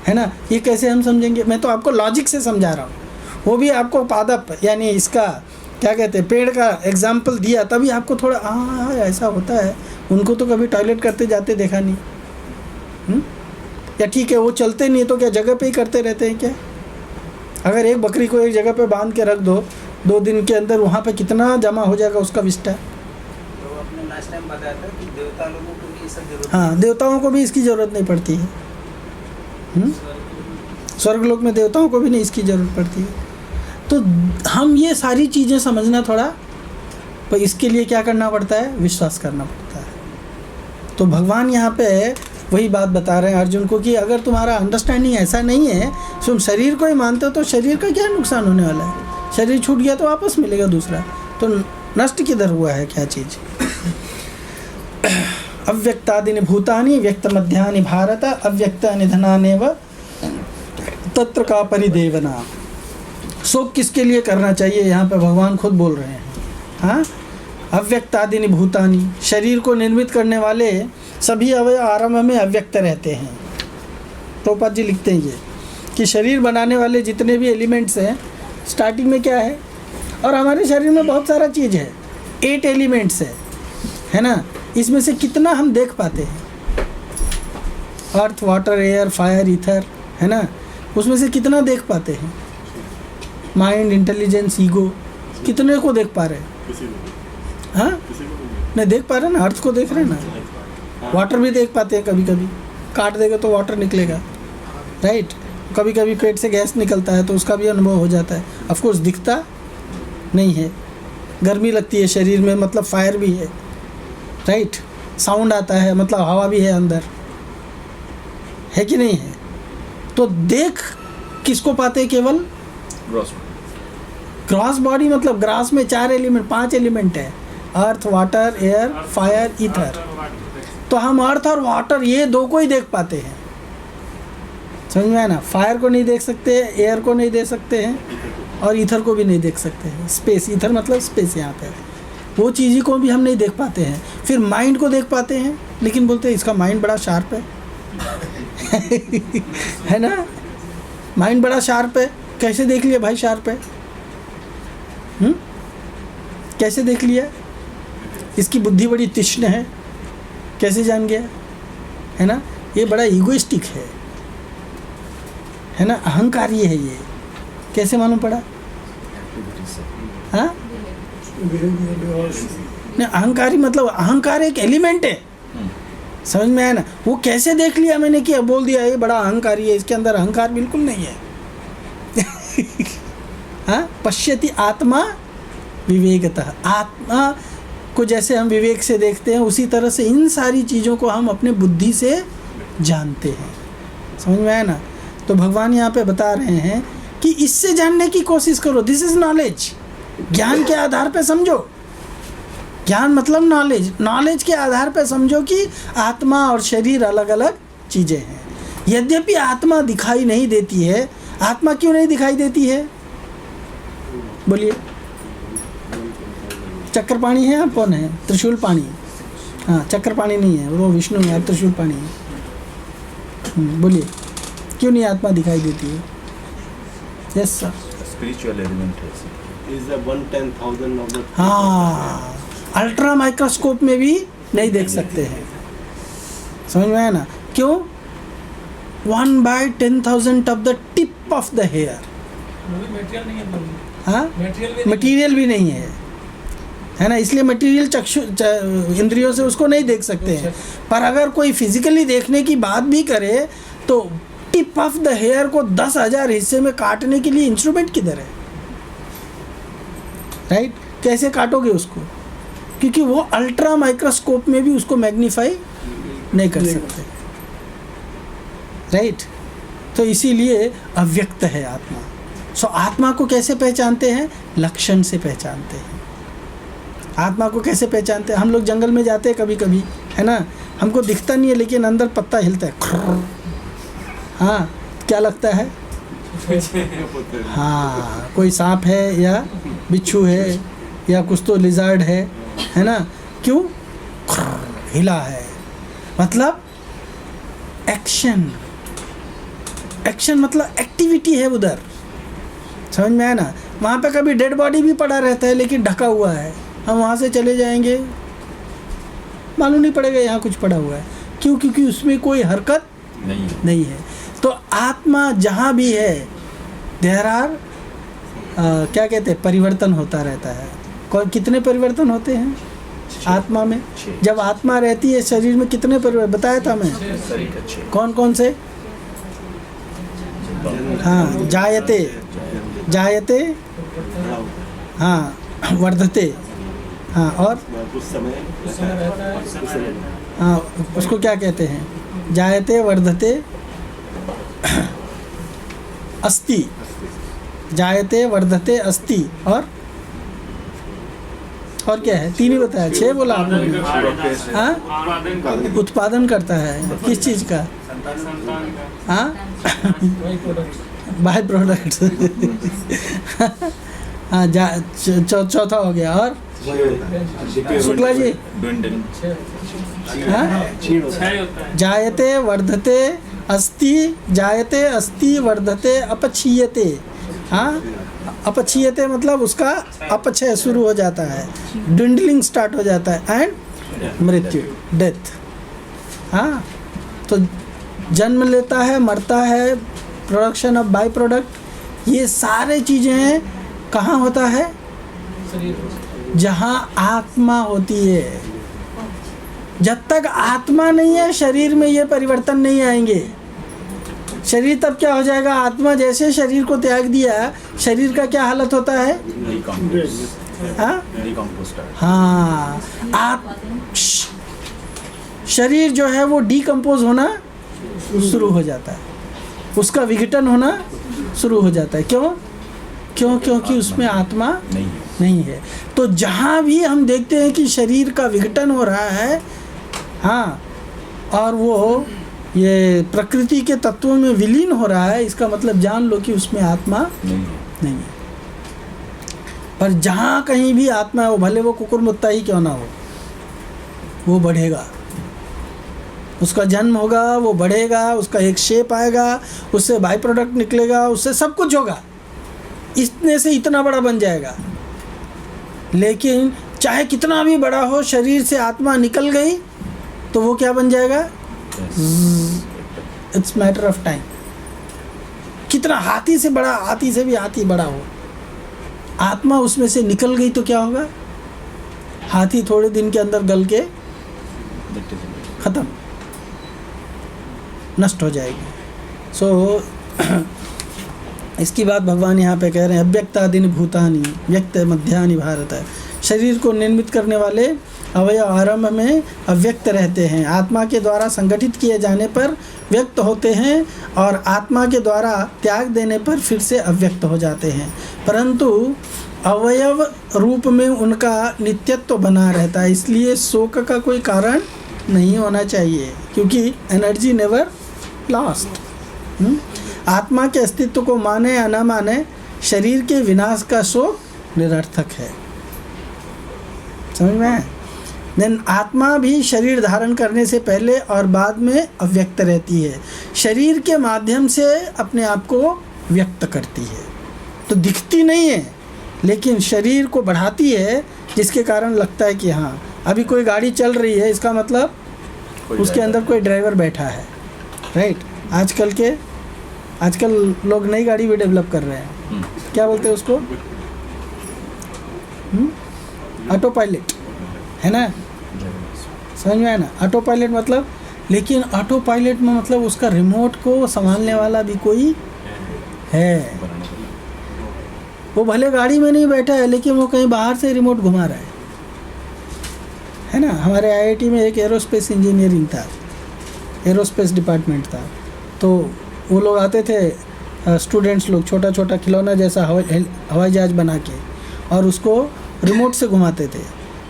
है ना? ये कैसे हम समझेंगे? मैं तो आपको लॉजिक से समझा रहा हूँ, वो भी आपको पादप यानी इसका क्या कहते हैं, पेड़ का एग्जाम्पल दिया, तभी आपको थोड़ा हाँ ऐसा होता है। उनको तो कभी टॉयलेट करते जाते देखा नहीं। या ठीक है वो चलते नहीं तो क्या जगह पे ही करते रहते हैं क्या? अगर एक बकरी को एक जगह पे बांध के रख दो, 2 दिन के अंदर वहाँ पे कितना जमा हो जाएगा उसका विष्टा। तो आपने लास्ट टाइम बताया था कि देवता लोगों को भी सब जरूरत, हाँ, देवताओं को भी इसकी ज़रूरत नहीं पड़ती है। स्वर्गलोक में देवताओं को भी नहीं इसकी ज़रूरत पड़ती है। तो हम ये सारी चीज़ें समझना थोड़ा, पर इसके लिए क्या करना पड़ता है? विश्वास करना पड़ता है। तो भगवान यहाँ पे वही बात बता रहे हैं अर्जुन को कि अगर तुम्हारा अंडरस्टैंडिंग ऐसा नहीं है, तुम शरीर को ही मानते हो, तो शरीर का क्या नुकसान होने वाला है? शरीर छूट गया तो वापस मिलेगा दूसरा, तो नष्ट किधर हुआ है क्या चीज़? अव्यक्तादीनि भूतानि व्यक्त मध्यानि भारत अव्यक्त निधनानेव तत्र का परिदेवना। शोक किसके लिए करना चाहिए? यहाँ पे भगवान खुद बोल रहे हैं। हाँ, अव्यक्तादीनि भूतानि, शरीर को निर्मित करने वाले सभी अवयव आरंभ में अव्यक्त रहते हैं। प्रभुपाद जी लिखते हैं ये कि शरीर बनाने वाले जितने भी एलिमेंट्स हैं स्टार्टिंग में क्या है? और हमारे शरीर में बहुत सारा चीज़ है, 8 एलिमेंट्स है ना? इसमें से कितना हम देख पाते हैं? अर्थ, वाटर, एयर, फायर, ईथर, है ना? उसमें से कितना देख पाते हैं? माइंड, इंटेलिजेंस, ईगो, कितने को देख पा रहे हैं? हाँ, नहीं देख पा रहे ना? अर्थ को देख रहे हैं ना? वाटर भी देख पाते हैं कभी कभी, काट देगा तो वाटर निकलेगा, राइट। कभी कभी पेट से गैस निकलता है तो उसका भी अनुभव हो जाता है। ऑफ कोर्स दिखता नहीं है, गर्मी लगती है शरीर में मतलब फायर भी है, राइट। साउंड आता है मतलब हवा भी है अंदर, है कि नहीं है। तो देख किसको पाते हैं? केवल ग्रॉस बॉडी, मतलब ग्रास में 4 एलिमेंट 5 एलिमेंट है, अर्थ, वाटर, एयर, फायर, ईथर। तो हम अर्थ और वाटर ये दो को ही देख पाते हैं, समझ में आया ना। फायर को नहीं देख सकते, एयर को नहीं देख सकते हैं और ईथर को भी नहीं देख सकते हैं। स्पेस, ईथर मतलब स्पेस यहाँ पे, वो चीज़ को भी हम नहीं देख पाते हैं। फिर माइंड को देख पाते हैं, लेकिन बोलते हैं इसका माइंड बड़ा शार्प है है ना, माइंड बड़ा शार्प है। कैसे देख लिया भाई शार्प है? कैसे देख लिया? इसकी बुद्धि बड़ी तीक्ष्ण है, कैसे जान गया? है ना, ये बड़ा ईगोइस्टिक है ना, अहंकारी है ये, कैसे मालूम पड़ा? हाँ, नहीं, अहंकारी मतलब अहंकार एक एलिमेंट है, समझ में आया ना। वो कैसे देख लिया मैंने कि बोल दिया ये बड़ा अहंकारी है, इसके अंदर अहंकार बिल्कुल नहीं है हाँ, पश्यति आत्मा विवेकतः, आत्मा को जैसे हम विवेक से देखते हैं उसी तरह से इन सारी चीज़ों को हम अपने बुद्धि से जानते हैं, समझ में आया ना। तो भगवान यहाँ पे बता रहे हैं कि इससे जानने की कोशिश करो, दिस इज नॉलेज। ज्ञान के आधार पे समझो, ज्ञान मतलब नॉलेज, नॉलेज के आधार पे समझो कि आत्मा और शरीर अलग अलग चीज़ें हैं। यद्यपि आत्मा दिखाई नहीं देती है, आत्मा क्यों नहीं दिखाई देती है? बोलिए। चक्र पाणी है, आप कौन है? त्रिशूल पाणी। हाँ, चक्र पाणी नहीं है, वो विष्णु है, त्रिशूल पाणी है। बोलिए, क्यों नहीं आत्मा दिखाई देती है? Yes sir. स्पिरिचुअल एलिमेंट है, is the 1/10,000 of the हाँ, अल्ट्रा माइक्रोस्कोप में भी नहीं देख सकते हैं, समझ में आया ना। क्यों? 1/10,000 of the tip of the hair. Material नहीं है, हाँ, मटेरियल मटेरियल भी नहीं है ना, इसलिए मटेरियल चक्षु इंद्रियों से उसको नहीं देख सकते हैं। पर अगर कोई फिजिकली देखने की बात भी करे तो टिप ऑफ द हेयर को 10,000 हिस्से में काटने के लिए इंस्ट्रूमेंट किधर है, राइट? कैसे काटोगे उसको? क्योंकि वो अल्ट्रा माइक्रोस्कोप में भी उसको मैग्नीफाई नहीं कर सकते, राइट? तो इसीलिए अव्यक्त है आत्मा। सो आत्मा को कैसे पहचानते हैं? लक्षण से पहचानते हैं। आत्मा को कैसे पहचानते हैं? हम लोग जंगल में जाते हैं कभी कभी, है ना, हमको दिखता नहीं है लेकिन अंदर पत्ता हिलता है, हाँ, क्या लगता है? हाँ, कोई सांप है या बिच्छू है या कुछ तो लिजार्ड है ना। क्यों? हिला है, मतलब एक्शन, एक्शन मतलब एक्टिविटी है उधर, समझ में आया ना। वहाँ पे कभी डेड बॉडी भी पड़ा रहता है लेकिन ढका हुआ है, हम वहाँ से चले जाएंगे, मालूम नहीं पड़ेगा यहाँ कुछ पड़ा हुआ है। क्यों? क्योंकि उसमें कोई हरकत नहीं है। तो आत्मा जहाँ भी है देयर आर क्या कहते हैं, परिवर्तन होता रहता है। कितने परिवर्तन होते हैं आत्मा में? जब आत्मा रहती है शरीर में कितने परिवर्तन बताया था मैं? कौन कौन से? हाँ, जायते, जायते, हाँ, वर्धते, हाँ, और हाँ, उसको क्या कहते हैं? जायते, वर्धते, अस्ति, जायते, वर्धते, अस्ति, और क्या है? 3 ही बताया, 6 बोला आपने। हाँ, उत्पादन करता है किस चीज़ का? हाँ, बाय प्रोडक्ट हाँ, चौथा हो गया। और शुक्ला जी? हाँ, जायते, वर्धते, अस्ति, जायते, अस्ति, वर्धते, अपक्षीयते। हाँ, अपक्षीयते मतलब उसका अपक्षय शुरू हो जाता है, ड्विंडलिंग स्टार्ट हो जाता है, एंड मृत्यु, डेथ। हाँ, तो जन्म लेता है, मरता है, प्रोडक्शन ऑफ बाय प्रोडक्ट, ये सारे चीज़ें कहाँ होता है? जहाँ आत्मा होती है, जब तक आत्मा नहीं है शरीर में ये परिवर्तन नहीं आएंगे। शरीर तब क्या हो जाएगा, आत्मा जैसे शरीर को त्याग दिया, शरीर का क्या हालत होता है? हाँ, शरीर जो है वो डीकम्पोज होना शुरू हो जाता है, उसका विघटन होना शुरू हो जाता है। क्योंकि उसमें आत्मा नहीं है। तो जहाँ भी हम देखते हैं कि शरीर का विघटन हो रहा है, हाँ, और वो ये प्रकृति के तत्वों में विलीन हो रहा है, इसका मतलब जान लो कि उसमें आत्मा नहीं है। पर जहाँ कहीं भी आत्मा है, वो भले वो कुकुरमुत्ता ही क्यों ना हो, वो बढ़ेगा, उसका जन्म होगा, वो बढ़ेगा, उसका एक शेप आएगा, उससे बाई प्रोडक्ट निकलेगा, उससे सब कुछ होगा, इतने से इतना बड़ा बन जाएगा। लेकिन चाहे कितना भी बड़ा हो, शरीर से आत्मा निकल गई तो वो क्या बन जाएगा? It's matter of time. कितना हाथी से बड़ा, हाथी से भी हाथी बड़ा हो, आत्मा उसमें से निकल गई तो क्या होगा? हाथी थोड़े दिन के अंदर गल के खत्म, नष्ट हो जाएगी। सो इसकी बात भगवान यहाँ पे कह रहे हैं, अव्यक्तादीनि भूतानि व्यक्त मध्यानि भारत। शरीर को निर्मित करने वाले अवयव आरंभ में अव्यक्त रहते हैं, आत्मा के द्वारा संगठित किए जाने पर व्यक्त होते हैं और आत्मा के द्वारा त्याग देने पर फिर से अव्यक्त हो जाते हैं। परंतु अवयव रूप में उनका नित्यत्व बना रहता है, इसलिए शोक का कोई कारण नहीं होना चाहिए, क्योंकि एनर्जी नेवर लॉस्ट। आत्मा के अस्तित्व को माने या न माने, शरीर के विनाश का शोक निरर्थक है। समझ में है? देन आत्मा भी शरीर धारण करने से पहले और बाद में अव्यक्त रहती है, शरीर के माध्यम से अपने आप को व्यक्त करती है। तो दिखती नहीं है, लेकिन शरीर को बढ़ाती है, जिसके कारण लगता है कि हाँ अभी कोई गाड़ी चल रही है, इसका मतलब उसके अंदर कोई ड्राइवर बैठा है, राइट। आजकल लोग नई गाड़ी भी डेवलप कर रहे हैं, क्या बोलते हैं उसको? ऑटो पायलट, है ना? समझ में आया ना? ऑटो पायलट मतलब, लेकिन ऑटो पायलट में मतलब उसका रिमोट को संभालने वाला भी कोई है। वो भले गाड़ी में नहीं बैठा है, लेकिन वो कहीं बाहर से रिमोट घुमा रहा है ना? हमारे आईआईटी में एक एरोस्पेस इंजीनियरिंग था, एरोस्पेस डिपार्टमेंट था, तो वो लोग आते थे, स्टूडेंट्स लोग, छोटा छोटा खिलौना जैसा हवाई जहाज बना के, और उसको रिमोट से घुमाते थे।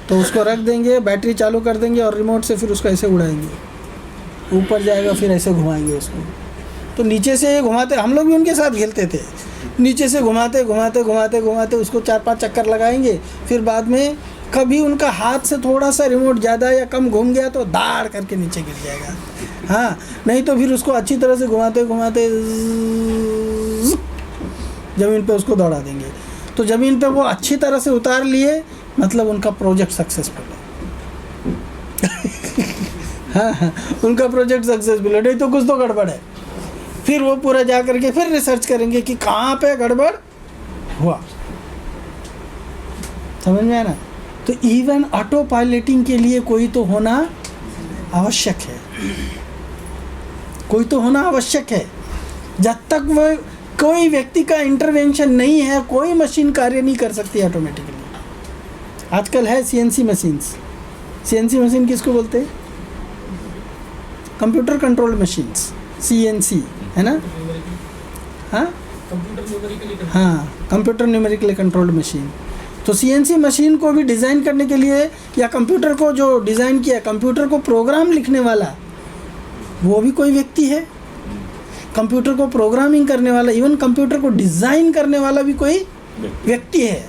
तो उसको रख देंगे, बैटरी चालू कर देंगे और रिमोट से फिर उसको ऐसे उड़ाएंगे, ऊपर जाएगा, फिर ऐसे घुमाएंगे उसको। तो नीचे से घुमाते, हम लोग भी उनके साथ खेलते थे, नीचे से घुमाते घुमाते घुमाते घुमाते उसको 4-5 चक्कर लगाएंगे, फिर बाद में कभी उनका हाथ से थोड़ा सा रिमोट ज़्यादा या कम घूम गया तो दाड़ करके नीचे गिर जाएगा, हाँ, नहीं तो फिर उसको अच्छी तरह से घुमाते घुमाते ज़मीन पे उसको दौड़ा देंगे। तो ज़मीन पे वो अच्छी तरह से उतार लिए, मतलब उनका प्रोजेक्ट सक्सेसफुल है। हाँ, उनका प्रोजेक्ट सक्सेसफुल है, नहीं तो कुछ तो गड़बड़ है। फिर वो पूरा जा करके फिर रिसर्च करेंगे कि कहाँ पे गड़बड़ हुआ। समझ में आया ना? तो इवन ऑटो पायलटिंग के लिए कोई तो होना आवश्यक है, कोई तो होना आवश्यक है। जब तक वह कोई व्यक्ति का इंटरवेंशन नहीं है, कोई मशीन कार्य नहीं कर सकती ऑटोमेटिकली। आजकल है सीएनसी मशीन्स। सीएनसी मशीन किसको बोलते हैं? कंप्यूटर कंट्रोल्ड मशीन्स, सीएनसी, है ना? हाँ, कंप्यूटर न्यूमेरिकली कंट्रोल्ड मशीन। तो सीएनसी मशीन को भी डिज़ाइन करने के लिए, या कंप्यूटर को जो डिज़ाइन किया, कंप्यूटर को प्रोग्राम लिखने वाला वो भी कोई व्यक्ति है, कंप्यूटर को प्रोग्रामिंग करने वाला, इवन कंप्यूटर को डिज़ाइन करने वाला भी कोई व्यक्ति है।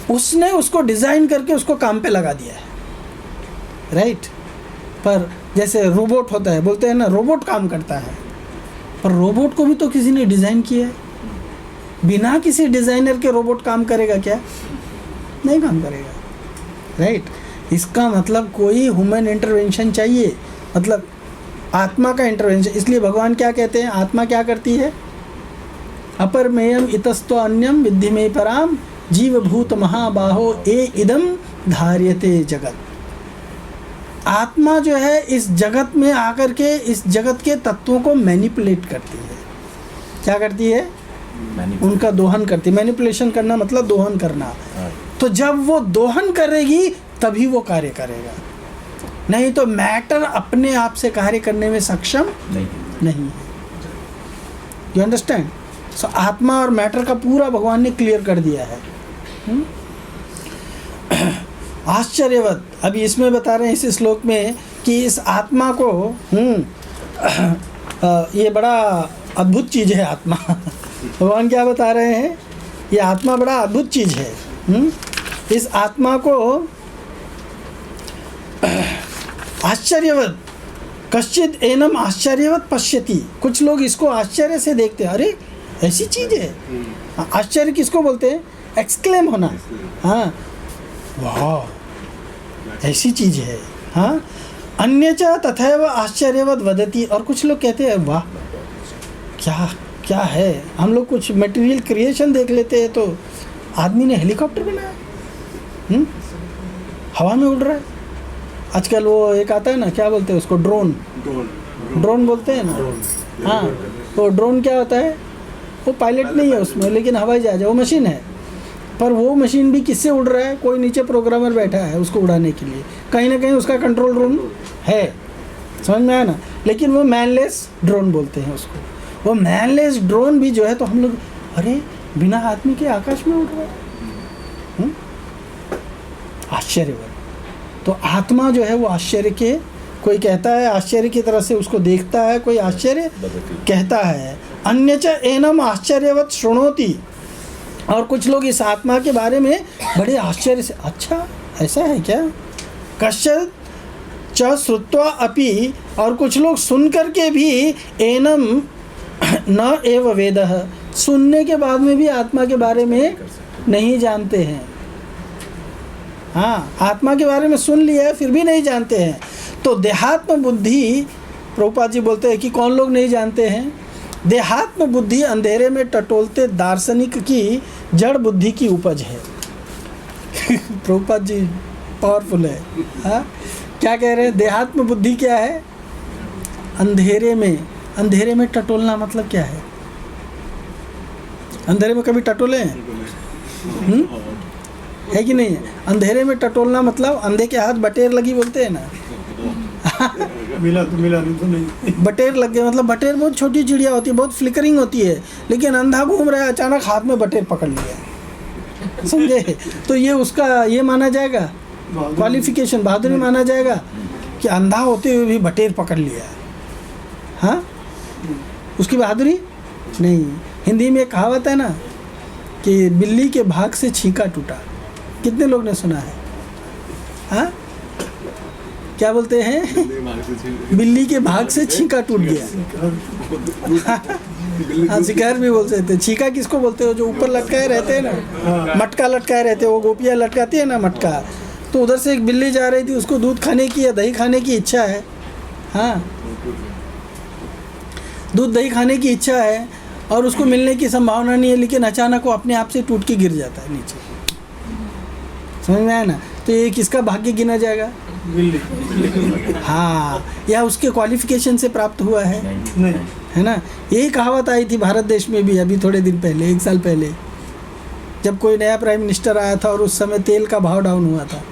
उसने उसको डिज़ाइन करके उसको काम पे लगा दिया है, राइट। पर जैसे रोबोट होता है, बोलते हैं ना रोबोट काम करता है, पर रोबोट को भी तो किसी ने डिज़ाइन किया है। बिना किसी डिज़ाइनर के रोबोट काम करेगा क्या? नहीं काम करेगा, राइट। इसका मतलब कोई ह्यूमन इंटरवेंशन चाहिए, मतलब आत्मा का इंटरवेंशन। इसलिए भगवान क्या कहते हैं, आत्मा क्या करती है? अपरमेयम इतस्तो अन्यम विद्धि में पराम जीवभूत महाबाहो ए इदम धार्यते जगत। आत्मा जो है इस जगत में आकर के इस जगत के तत्वों को मैनिपुलेट करती है। क्या करती है? उनका दोहन करती है। मैनिपुलेशन करना मतलब दोहन करना। तो जब वो दोहन करेगी तभी वो कार्य करेगा, नहीं तो मैटर अपने आप से कार्य करने में सक्षम नहीं है। You understand? सो आत्मा और मैटर का पूरा भगवान ने क्लियर कर दिया है। आश्चर्यवत, अभी इसमें बता रहे हैं इस श्लोक में कि इस आत्मा को ये बड़ा अद्भुत चीज़ है आत्मा। भगवान क्या बता रहे हैं? ये आत्मा बड़ा अद्भुत चीज़ है। इस आत्मा को आश्चर्यवत, कश्चित एनम आश्चर्यवत पश्यति, कुछ लोग इसको आश्चर्य से देखते हैं। अरे ऐसी चीज़ है। आश्चर्य किसको बोलते हैं? एक्सक्लेम होना। हाँ, वाह ऐसी चीज़ है। हाँ, अन्यच तथैव आश्चर्यवत वदति, और कुछ लोग कहते हैं वाह क्या क्या है। हम लोग कुछ मटेरियल क्रिएशन देख लेते हैं तो आदमी ने हेलीकॉप्टर बनाया, हवा में उड़ रहा है। आजकल वो एक आता है ना, क्या बोलते हैं उसको, ड्रोन बोलते हैं ना। हाँ, तो ड्रोन क्या होता है? वो पायलट नहीं है उसमें, लेकिन हवाई जहाज है, वो मशीन है। पर वो मशीन भी किससे उड़ रहा है? कोई नीचे प्रोग्रामर बैठा है उसको उड़ाने के लिए, कहीं ना कहीं उसका कंट्रोल रूम है। समझ में आया ना? लेकिन वो मैनलेस ड्रोन बोलते हैं उसको। वो मैनलेस ड्रोन भी जो है, तो हम लोग अरे बिना आदमी के आकाश में उड़ रहा है। आश्चर्य। तो आत्मा जो है वो आश्चर्य के, कोई कहता है आश्चर्य की तरह से उसको देखता है, कोई आश्चर्य कहता है। अन्यच एनम आश्चर्यवत शृणोति, और कुछ लोग इस आत्मा के बारे में बड़े आश्चर्य से, अच्छा ऐसा है क्या? कश्चित् च श्रुत्वा अपि, और कुछ लोग सुन करके भी एनम न एव वेदः, सुनने के बाद में भी आत्मा के बारे में नहीं जानते हैं। हाँ, आत्मा के बारे में सुन लिया है फिर भी नहीं जानते हैं। तो देहात्म बुद्धि, प्रभुपाद जी बोलते हैं कि कौन लोग नहीं जानते हैं? देहात्म बुद्धि अंधेरे में टटोलते दार्शनिक की जड़ बुद्धि की उपज है। प्रभुपाद जी पावरफुल है। हाँ, क्या कह रहे हैं? देहात्म बुद्धि क्या है? अंधेरे में टटोलना मतलब क्या है? अंधेरे में कभी टटोले हैं? है कि नहीं? अंधेरे में टटोलना मतलब अंधे के हाथ बटेर लगी बोलते हैं ना। मिला तो नहीं। बटेर लग गया मतलब, बटेर बहुत छोटी चिड़िया होती है, बहुत फ्लिकरिंग होती है, लेकिन अंधा घूम रहा है, अचानक हाथ में बटेर पकड़ लिया, समझे? तो ये उसका ये माना जाएगा क्वालिफिकेशन, बहादुरी माना जाएगा कि अंधा होते हुए भी बटेर पकड़ लिया। हाँ, उसकी बहादुरी नहीं। हिंदी में एक कहावत है ना कि बिल्ली के भाग से छींका टूटा। कितने लोग ने सुना है? हाँ, क्या बोलते हैं? बिल्ली के भाग से छींका टूट गया। हाँ, शिकार भी बोल सकते हैं। छींका किसको बोलते हो? जो ऊपर लटकाए रहते हैं ना, मटका लटकाए रहते हैं, वो गोपियाँ लटकाती है ना मटका। तो उधर से एक बिल्ली जा रही थी, उसको दूध खाने की या दही खाने की इच्छा है। हाँ, दूध दही खाने की इच्छा है और उसको मिलने की संभावना नहीं है, लेकिन अचानक वो अपने आप से टूट के गिर जाता है नीचे। समझ में आया ना? तो ये किसका भाग्य गिना जाएगा? हाँ, या उसके क्वालिफिकेशन से प्राप्त हुआ है? नहीं, है ना? यही कहावत आई थी भारत देश में भी अभी थोड़े दिन पहले, 1 साल पहले, जब कोई नया प्राइम मिनिस्टर आया था और उस समय तेल का भाव डाउन हुआ था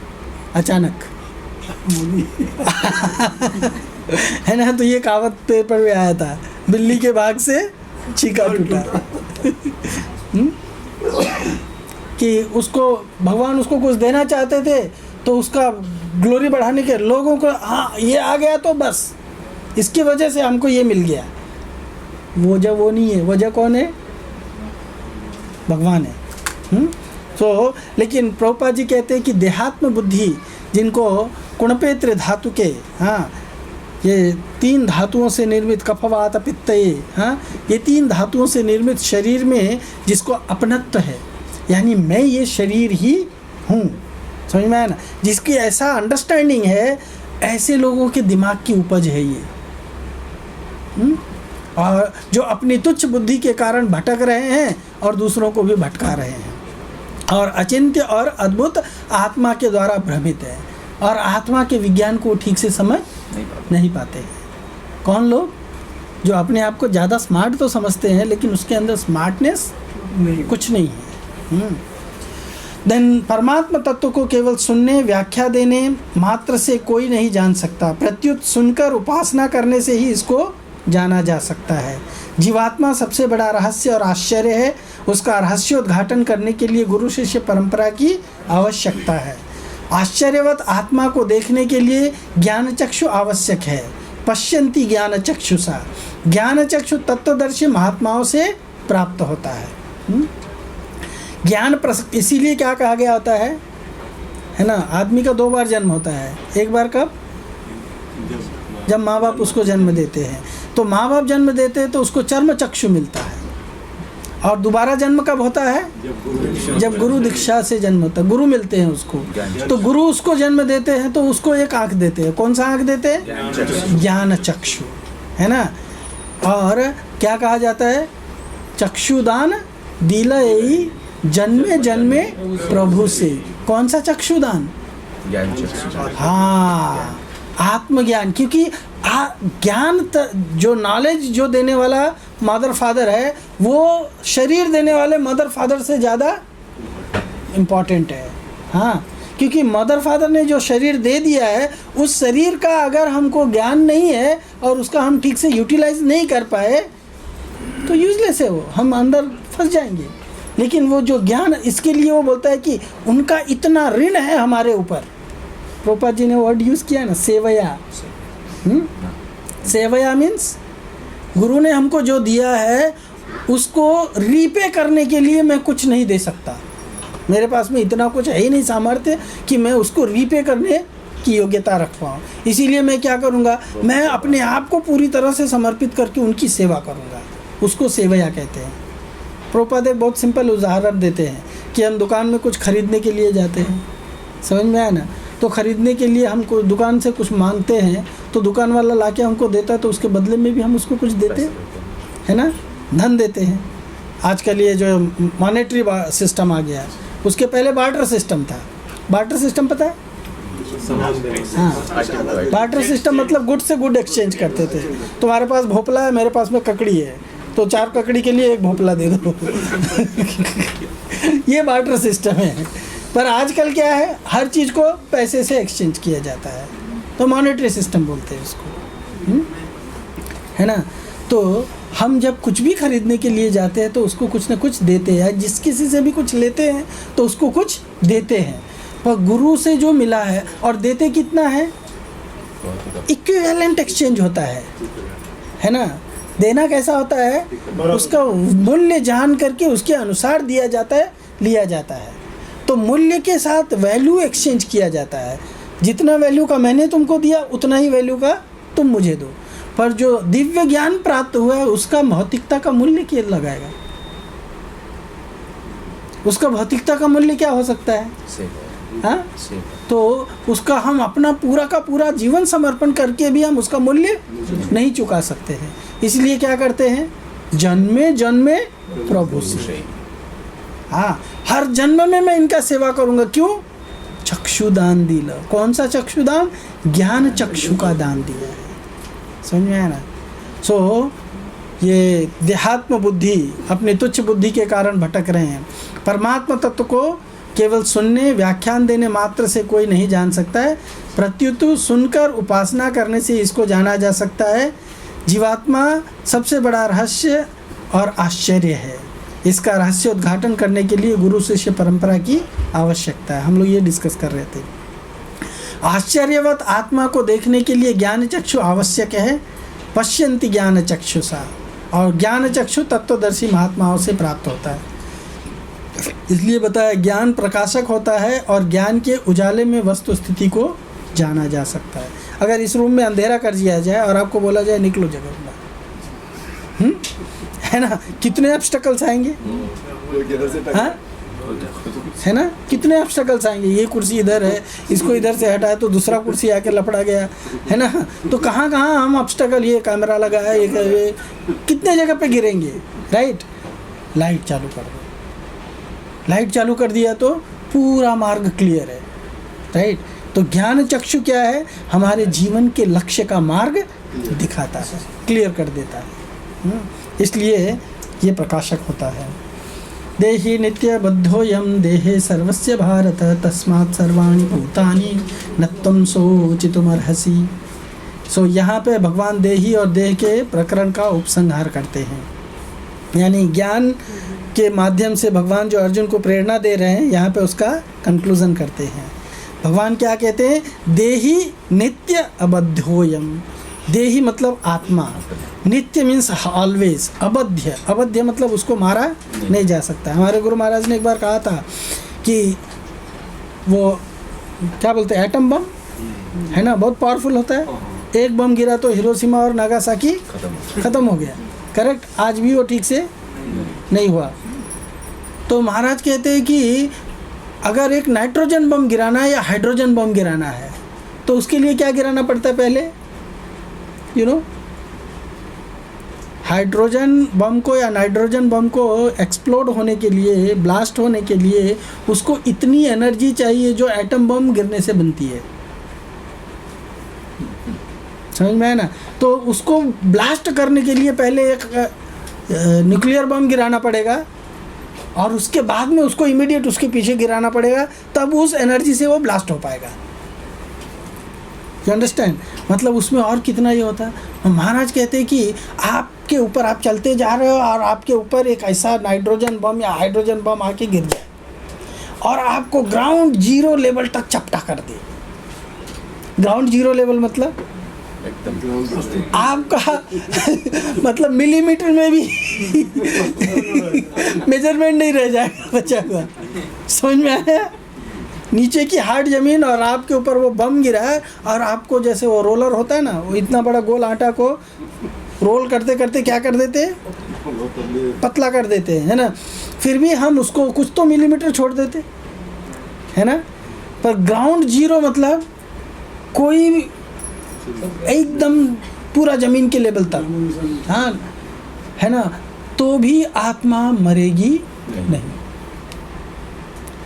अचानक। है ना? तो ये कहावत पेपर में आया था, बिल्ली के भाग से छींका टूटा। कि उसको भगवान उसको कुछ देना चाहते थे, तो उसका ग्लोरी बढ़ाने के लोगों को, हाँ ये आ गया तो बस इसकी वजह से हमको ये मिल गया। वजह वो नहीं है, वजह कौन है? भगवान है। तो लेकिन प्रभुपाद जी कहते हैं कि देहात्म बुद्धि, जिनको कुणपेत्र धातु के, हाँ ये 3 धातुओं से निर्मित कफ वात पित्त, हाँ ये 3 धातुओं से निर्मित शरीर में जिसको अपनत्व है, यानी मैं ये शरीर ही हूँ। समझ में आया ना? जिसकी ऐसा अंडरस्टैंडिंग है, ऐसे लोगों के दिमाग की उपज है ये। और जो अपनी तुच्छ बुद्धि के कारण भटक रहे हैं और दूसरों को भी भटका रहे हैं, और अचिंत्य और अद्भुत आत्मा के द्वारा भ्रमित है। और आत्मा के विज्ञान को ठीक से समझ नहीं पाते हैं। कौन लोग? जो अपने आप को ज़्यादा स्मार्ट तो समझते हैं लेकिन उसके अंदर स्मार्टनेस कुछ नहीं है। देन परमात्मा तत्व को केवल सुनने, व्याख्या देने मात्र से कोई नहीं जान सकता, प्रत्युत सुनकर उपासना करने से ही इसको जाना जा सकता है। जीवात्मा सबसे बड़ा रहस्य और आश्चर्य है, उसका रहस्योद्घाटन करने के लिए गुरु शिष्य परंपरा की आवश्यकता है। आश्चर्यवत आत्मा को देखने के लिए ज्ञान चक्षु आवश्यक है। पश्यन्ति ज्ञान चक्षुषा, ज्ञान चक्षु तत्वदर्शी महात्माओं से प्राप्त होता है। ज्ञान इसीलिए क्या कहा गया होता है ना, आदमी का 2 बार जन्म होता है। एक बार कब? जब माँ बाप उसको जन्म देते हैं। तो माँ बाप जन्म देते हैं तो उसको चर्म चक्षु मिलता है। और दोबारा जन्म कब होता है? जब गुरु दीक्षा से जन्म होता है, गुरु मिलते हैं उसको। तो गुरु उसको जन्म देते हैं तो उसको एक आँख देते हैं। कौन सा आँख देते हैं? ज्ञान चक्षु, है ना। और क्या कहा जाता है? चक्षुदान दिलयि जन्मे जन्मे प्रभु से। कौन सा चक्षुदान? हाँ, आत्मज्ञान। क्योंकि ज्ञान जो नॉलेज जो देने वाला मदर फादर है वो शरीर देने वाले मदर फादर से ज़्यादा इम्पॉर्टेंट है। हाँ, क्योंकि मदर फादर ने जो शरीर दे दिया है उस शरीर का अगर हमको ज्ञान नहीं है और उसका हम ठीक से यूटिलाइज नहीं कर पाए तो यूजलेस है वो, हम अंदर फंस जाएंगे। लेकिन वो जो ज्ञान, इसके लिए वो बोलता है कि उनका इतना ऋण है हमारे ऊपर। प्रभुपाद जी ने वर्ड यूज़ किया ना, सेवया। सेवया मीन्स गुरु ने हमको जो दिया है उसको रीपे करने के लिए मैं कुछ नहीं दे सकता। मेरे पास में इतना कुछ है ही नहीं सामर्थ्य कि मैं उसको रीपे करने की योग्यता रख पाऊँ। इसीलिए मैं क्या करूँगा, मैं अपने आप को पूरी तरह से समर्पित करके उनकी सेवा करूँगा। उसको सेवया कहते हैं। प्रभुपाद एक बहुत सिंपल उदाहरण देते हैं कि हम दुकान में कुछ खरीदने के लिए जाते हैं, समझ में आया ना। तो ख़रीदने के लिए हमको दुकान से कुछ मांगते हैं तो दुकान वाला लाके हमको देता है, तो उसके बदले में भी हम उसको कुछ देते हैं ना, धन देते हैं। आजकल ये जो मॉनेटरी सिस्टम आ गया है, उसके पहले बार्टर सिस्टम था। बार्टर सिस्टम पता है? हाँ, बार्टर सिस्टम मतलब गुड से गुड एक्सचेंज करते थे। तुम्हारे पास भोपला है, मेरे पास में ककड़ी है, तो 4 ककड़ी के लिए 1 भोपला दे दो। ये बार्टर सिस्टम है। पर आजकल क्या है, हर चीज़ को पैसे से एक्सचेंज किया जाता है, तो मॉनेटरी सिस्टम बोलते हैं उसको, है ना। तो हम जब कुछ भी खरीदने के लिए जाते हैं तो उसको कुछ ना कुछ देते हैं। जिस किसी से भी कुछ लेते हैं तो उसको कुछ देते हैं। पर गुरु से जो मिला है, और देते कितना है, इक्विवेलेंट एक्सचेंज होता है ना। देना कैसा होता है, उसका मूल्य जान करके उसके अनुसार दिया जाता है, लिया जाता है। तो मूल्य के साथ वैल्यू एक्सचेंज किया जाता है। जितना वैल्यू का मैंने तुमको दिया उतना ही वैल्यू का तुम मुझे दो। पर जो दिव्य ज्ञान प्राप्त हुआ है उसका भौतिकता का मूल्य क्या लगाएगा? उसका भौतिकता का मूल्य क्या हो सकता है? हाँ, तो उसका हम अपना पूरा का पूरा जीवन समर्पण करके भी हम उसका मूल्य नहीं चुका सकते हैं। इसलिए क्या करते हैं, जन्मे जन्मे प्रभु से। हाँ, हर जन्म में मैं इनका सेवा करूंगा। क्यों? चक्षुदान दिला। कौन सा चक्षुदान? ज्ञान चक्षु का दान दिया है। समझ में आया ना। सो ये देहात्म बुद्धि, अपनी तुच्छ बुद्धि के कारण भटक रहे हैं। परमात्मा तत्व को केवल सुनने, व्याख्यान देने मात्र से कोई नहीं जान सकता है, प्रत्युत सुनकर उपासना करने से इसको जाना जा सकता है। जीवात्मा सबसे बड़ा रहस्य और आश्चर्य है। इसका रहस्य उद्घाटन करने के लिए गुरु शिष्य परंपरा की आवश्यकता है। हम लोग ये डिस्कस कर रहे थे। आश्चर्यवत आत्मा को देखने के लिए ज्ञान चक्षु आवश्यक है। पश्यन्ति ज्ञान चक्षुषा, और ज्ञान चक्षु तत्वदर्शी महात्माओं से प्राप्त होता है। इसलिए बताया, ज्ञान प्रकाशक होता है और ज्ञान के उजाले में वस्तु स्थिति को जाना जा सकता है। अगर इस रूम में अंधेरा कर दिया जाए और आपको बोला जाए निकलो जगह, है ना, कितने ऑब्स्टेकल्स आएंगे? हाँ, है ना, कितने ऑब्स्टेकल्स आएंगे। ये कुर्सी इधर है, इसको इधर से हटाया तो दूसरा कुर्सी आके लपड़ा गया, है ना। तो कहाँ कहाँ हम ऑब्स्टेकल, ये कैमरा लगा है, ये कितने जगह पे गिरेंगे, राइट। लाइट चालू कर दो, लाइट चालू कर दिया तो पूरा मार्ग क्लियर है, राइट। तो ज्ञान चक्षु क्या है? हमारे जीवन के लक्ष्य का मार्ग दिखाता है, क्लियर कर देता है। इसलिए ये प्रकाशक होता है। देहि नित्य बद्धोयम देहे सर्वस्य भारत तस्मात् सर्वाणि भूतानि न त्वं शोचितुमर्हसि। सो यहाँ पे भगवान देही और देह के प्रकरण का उपसंहार करते हैं, यानी ज्ञान के माध्यम से भगवान जो अर्जुन को प्रेरणा दे रहे हैं, यहाँ पे उसका कंक्लूजन करते हैं। भगवान क्या कहते हैं? देही नित्य अबध्योयम। देही मतलब आत्मा, नित्य मीन्स ऑलवेज, अबध्य, अबध्य मतलब उसको मारा नहीं जा सकता। हमारे गुरु महाराज ने एक बार कहा था कि वो क्या बोलते हैं, एटम बम है ना, बहुत पावरफुल होता है। एक बम गिरा तो हिरोशिमा और नागासाकी खत्म हो गया। करेक्ट? आज भी वो ठीक से नहीं हुआ। तो महाराज कहते हैं कि अगर एक नाइट्रोजन बम गिराना है या हाइड्रोजन बम गिराना है तो उसके लिए क्या गिराना पड़ता है पहले? यू नो, हाइड्रोजन बम को या नाइट्रोजन बम को एक्सप्लोड होने के लिए, ब्लास्ट होने के लिए उसको इतनी एनर्जी चाहिए जो एटम बम गिरने से बनती है। समझ में आया ना? तो उसको ब्लास्ट करने के लिए पहले एक न्यूक्लियर बम गिराना पड़ेगा और उसके बाद में उसको इमीडिएट उसके पीछे गिराना पड़ेगा, तब उस एनर्जी से वो ब्लास्ट हो पाएगा। You understand? मतलब उसमें और कितना ये होता है। महाराज कहते हैं कि आपके ऊपर आप चलते जा रहे हो और आपके ऊपर एक ऐसा नाइट्रोजन बम या हाइड्रोजन बम आके गिर जाए और आपको ग्राउंड जीरो लेवल तक चपटा कर दे। ग्राउंड जीरो लेवल मतलब आपका मतलब मिलीमीटर में भी मेजरमेंट नहीं रह जाएगा बच्चा का। समझ में आया? नीचे की हार्ड जमीन और आपके ऊपर वो बम गिरा है और आपको जैसे वो रोलर होता है ना, वो इतना बड़ा गोल आटा को रोल करते करते क्या कर देते हैं? पतला कर देते हैं, है ना। फिर भी हम उसको कुछ तो मिलीमीटर छोड़ देते, है ना। पर ग्राउंड जीरो मतलब कोई एकदम पूरा जमीन के लेवल तक, हाँ, है ना। तो भी आत्मा मरेगी नहीं।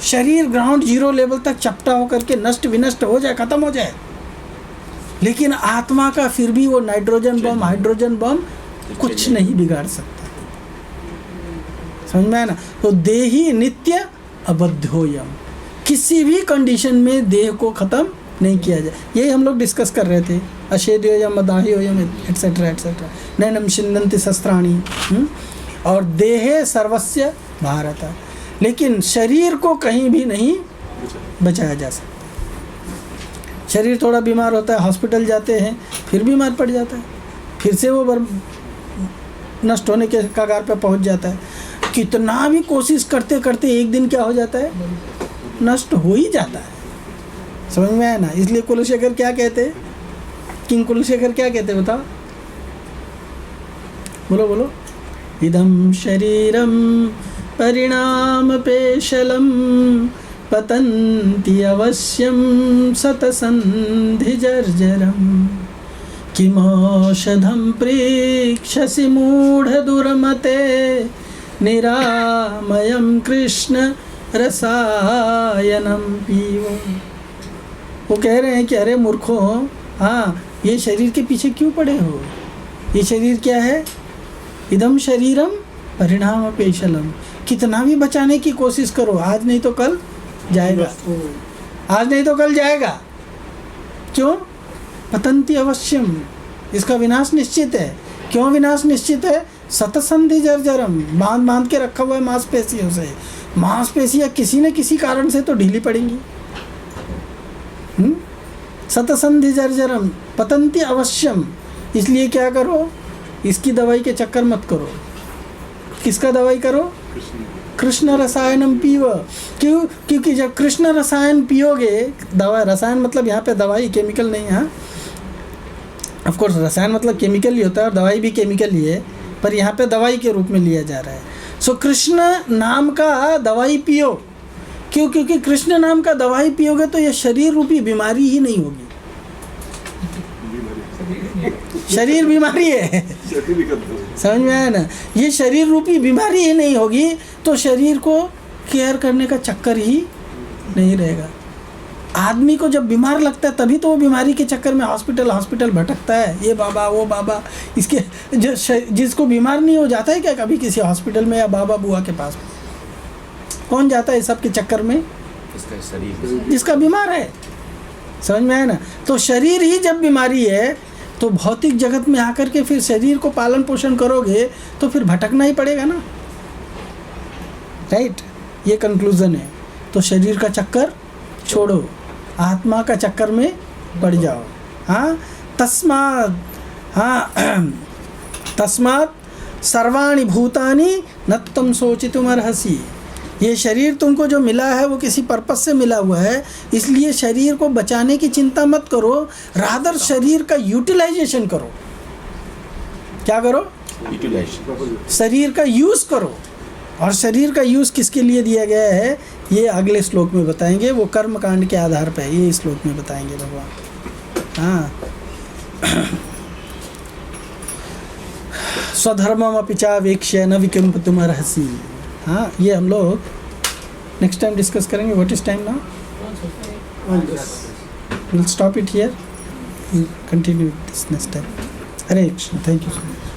शरीर ग्राउंड जीरो लेवल तक चपटा होकर के नष्ट विनष्ट हो जाए, खत्म हो जाए, लेकिन आत्मा का फिर भी वो नाइट्रोजन बम हाइड्रोजन बम कुछ नहीं बिगाड़ सकता। समझ में आया ना। तो देही नित्य अबध्योयम, किसी भी कंडीशन में देह को खत्म नहीं किया जाए। यही हम लोग डिस्कस कर रहे थे, अशेद्योयम अदाह्योयम एटसेट्रा एटसेट्रा, नैनम छिन्दन्ति शस्त्राणि, और देहे सर्वस्य भारत। लेकिन शरीर को कहीं भी नहीं बचाया जा सकता। शरीर थोड़ा बीमार होता है, हॉस्पिटल जाते हैं, फिर बीमार पड़ जाता है, फिर से वो नष्ट होने के कगार पे पहुंच जाता है। कितना भी कोशिश करते करते एक दिन क्या हो जाता है? नष्ट हो ही जाता है। समझ में आया ना। इसलिए कुलशेखर क्या कहते हैं? किंग कुलशेखर क्या कहते हैं बताओ? बोलो बोलो। इदं शरीरम परिणाम पेशलम पतन्ति अवश्यम सतसन्धि जर्जरम किमौषधं प्रेक्षसि मूढ़ दुर्मते निरामयं कृष्ण रसायनम पीवो। वो कह रहे हैं कि अरे मूर्खो, हाँ, ये शरीर के पीछे क्यों पड़े हो? ये शरीर क्या है? इदम शरीरम परिणाम पेशलम। कितना भी बचाने की कोशिश करो, आज नहीं तो कल जाएगा, आज नहीं तो कल जाएगा। क्यों? पतंती अवश्यम, इसका विनाश निश्चित है। क्यों विनाश निश्चित है? सतसंधि जर्जरम, बांध बांध के रखा हुआ है मांसपेशियों से। मांसपेशियाँ किसी न किसी कारण से तो ढीली पड़ेंगी। सतसंधि जर्जरम पतंती अवश्यम। इसलिए क्या करो? इसकी दवाई के चक्कर मत करो। किसका दवाई करो? कृष्ण रसायनम पीव। क्यों? क्योंकि जब कृष्ण रसायन पियोगे, दवा रसायन मतलब यहाँ पे दवाई, केमिकल नहीं है। ऑफ कोर्स रसायन मतलब केमिकल ही होता है और दवाई भी केमिकल ही है, पर यहाँ पे दवाई के रूप में लिया जा रहा है। सो कृष्ण नाम का दवाई पियो। क्यों? क्योंकि कृष्ण नाम का दवाई पियोगे तो ये शरीर रूपी बीमारी ही नहीं होगी। शरीर बीमारी है, समझ में आया ना। ये शरीर रूपी बीमारी ही नहीं होगी तो शरीर को केयर करने का चक्कर ही नहीं रहेगा। आदमी को जब बीमार लगता है तभी तो वो बीमारी के चक्कर में हॉस्पिटल भटकता है, ये बाबा वो बाबा। इसके जिसको बीमार नहीं हो जाता है क्या कभी किसी हॉस्पिटल में या बाबा बुआ के पास? कौन जाता है सब के चक्कर में? इसका शरीर जिसका बीमार है। समझ में आया ना? तो शरीर ही जब बीमारी है तो भौतिक जगत में आकर के फिर शरीर को पालन पोषण करोगे तो फिर भटकना ही पड़ेगा ना, राइट? ये कंक्लूजन है। तो शरीर का चक्कर छोड़ो, आत्मा का चक्कर में पड़ जाओ। हाँ, तस्मात् सर्वाणि भूतानि न त्वं शोचितुमर्हसि। ये शरीर तुमको जो मिला है वो किसी पर्पस से मिला हुआ है, इसलिए शरीर को बचाने की चिंता मत करो, रादर शरीर का यूटिलाइजेशन करो। क्या करो? यूटिलाइजेशन, शरीर का यूज़ करो। और शरीर का यूज़ किसके लिए दिया गया है ये अगले श्लोक में बताएंगे, वो कर्म कांड के आधार पर ये श्लोक में बताएंगे भगवान। हाँ, स्वधर्मम अपि चावेक्ष्य न विकम्पतुमर्हसि। हाँ, ये हम लोग नेक्स्ट टाइम डिस्कस करेंगे। What is time now? Will stop it here, continue this next time. Hare Krishna, thank you so much.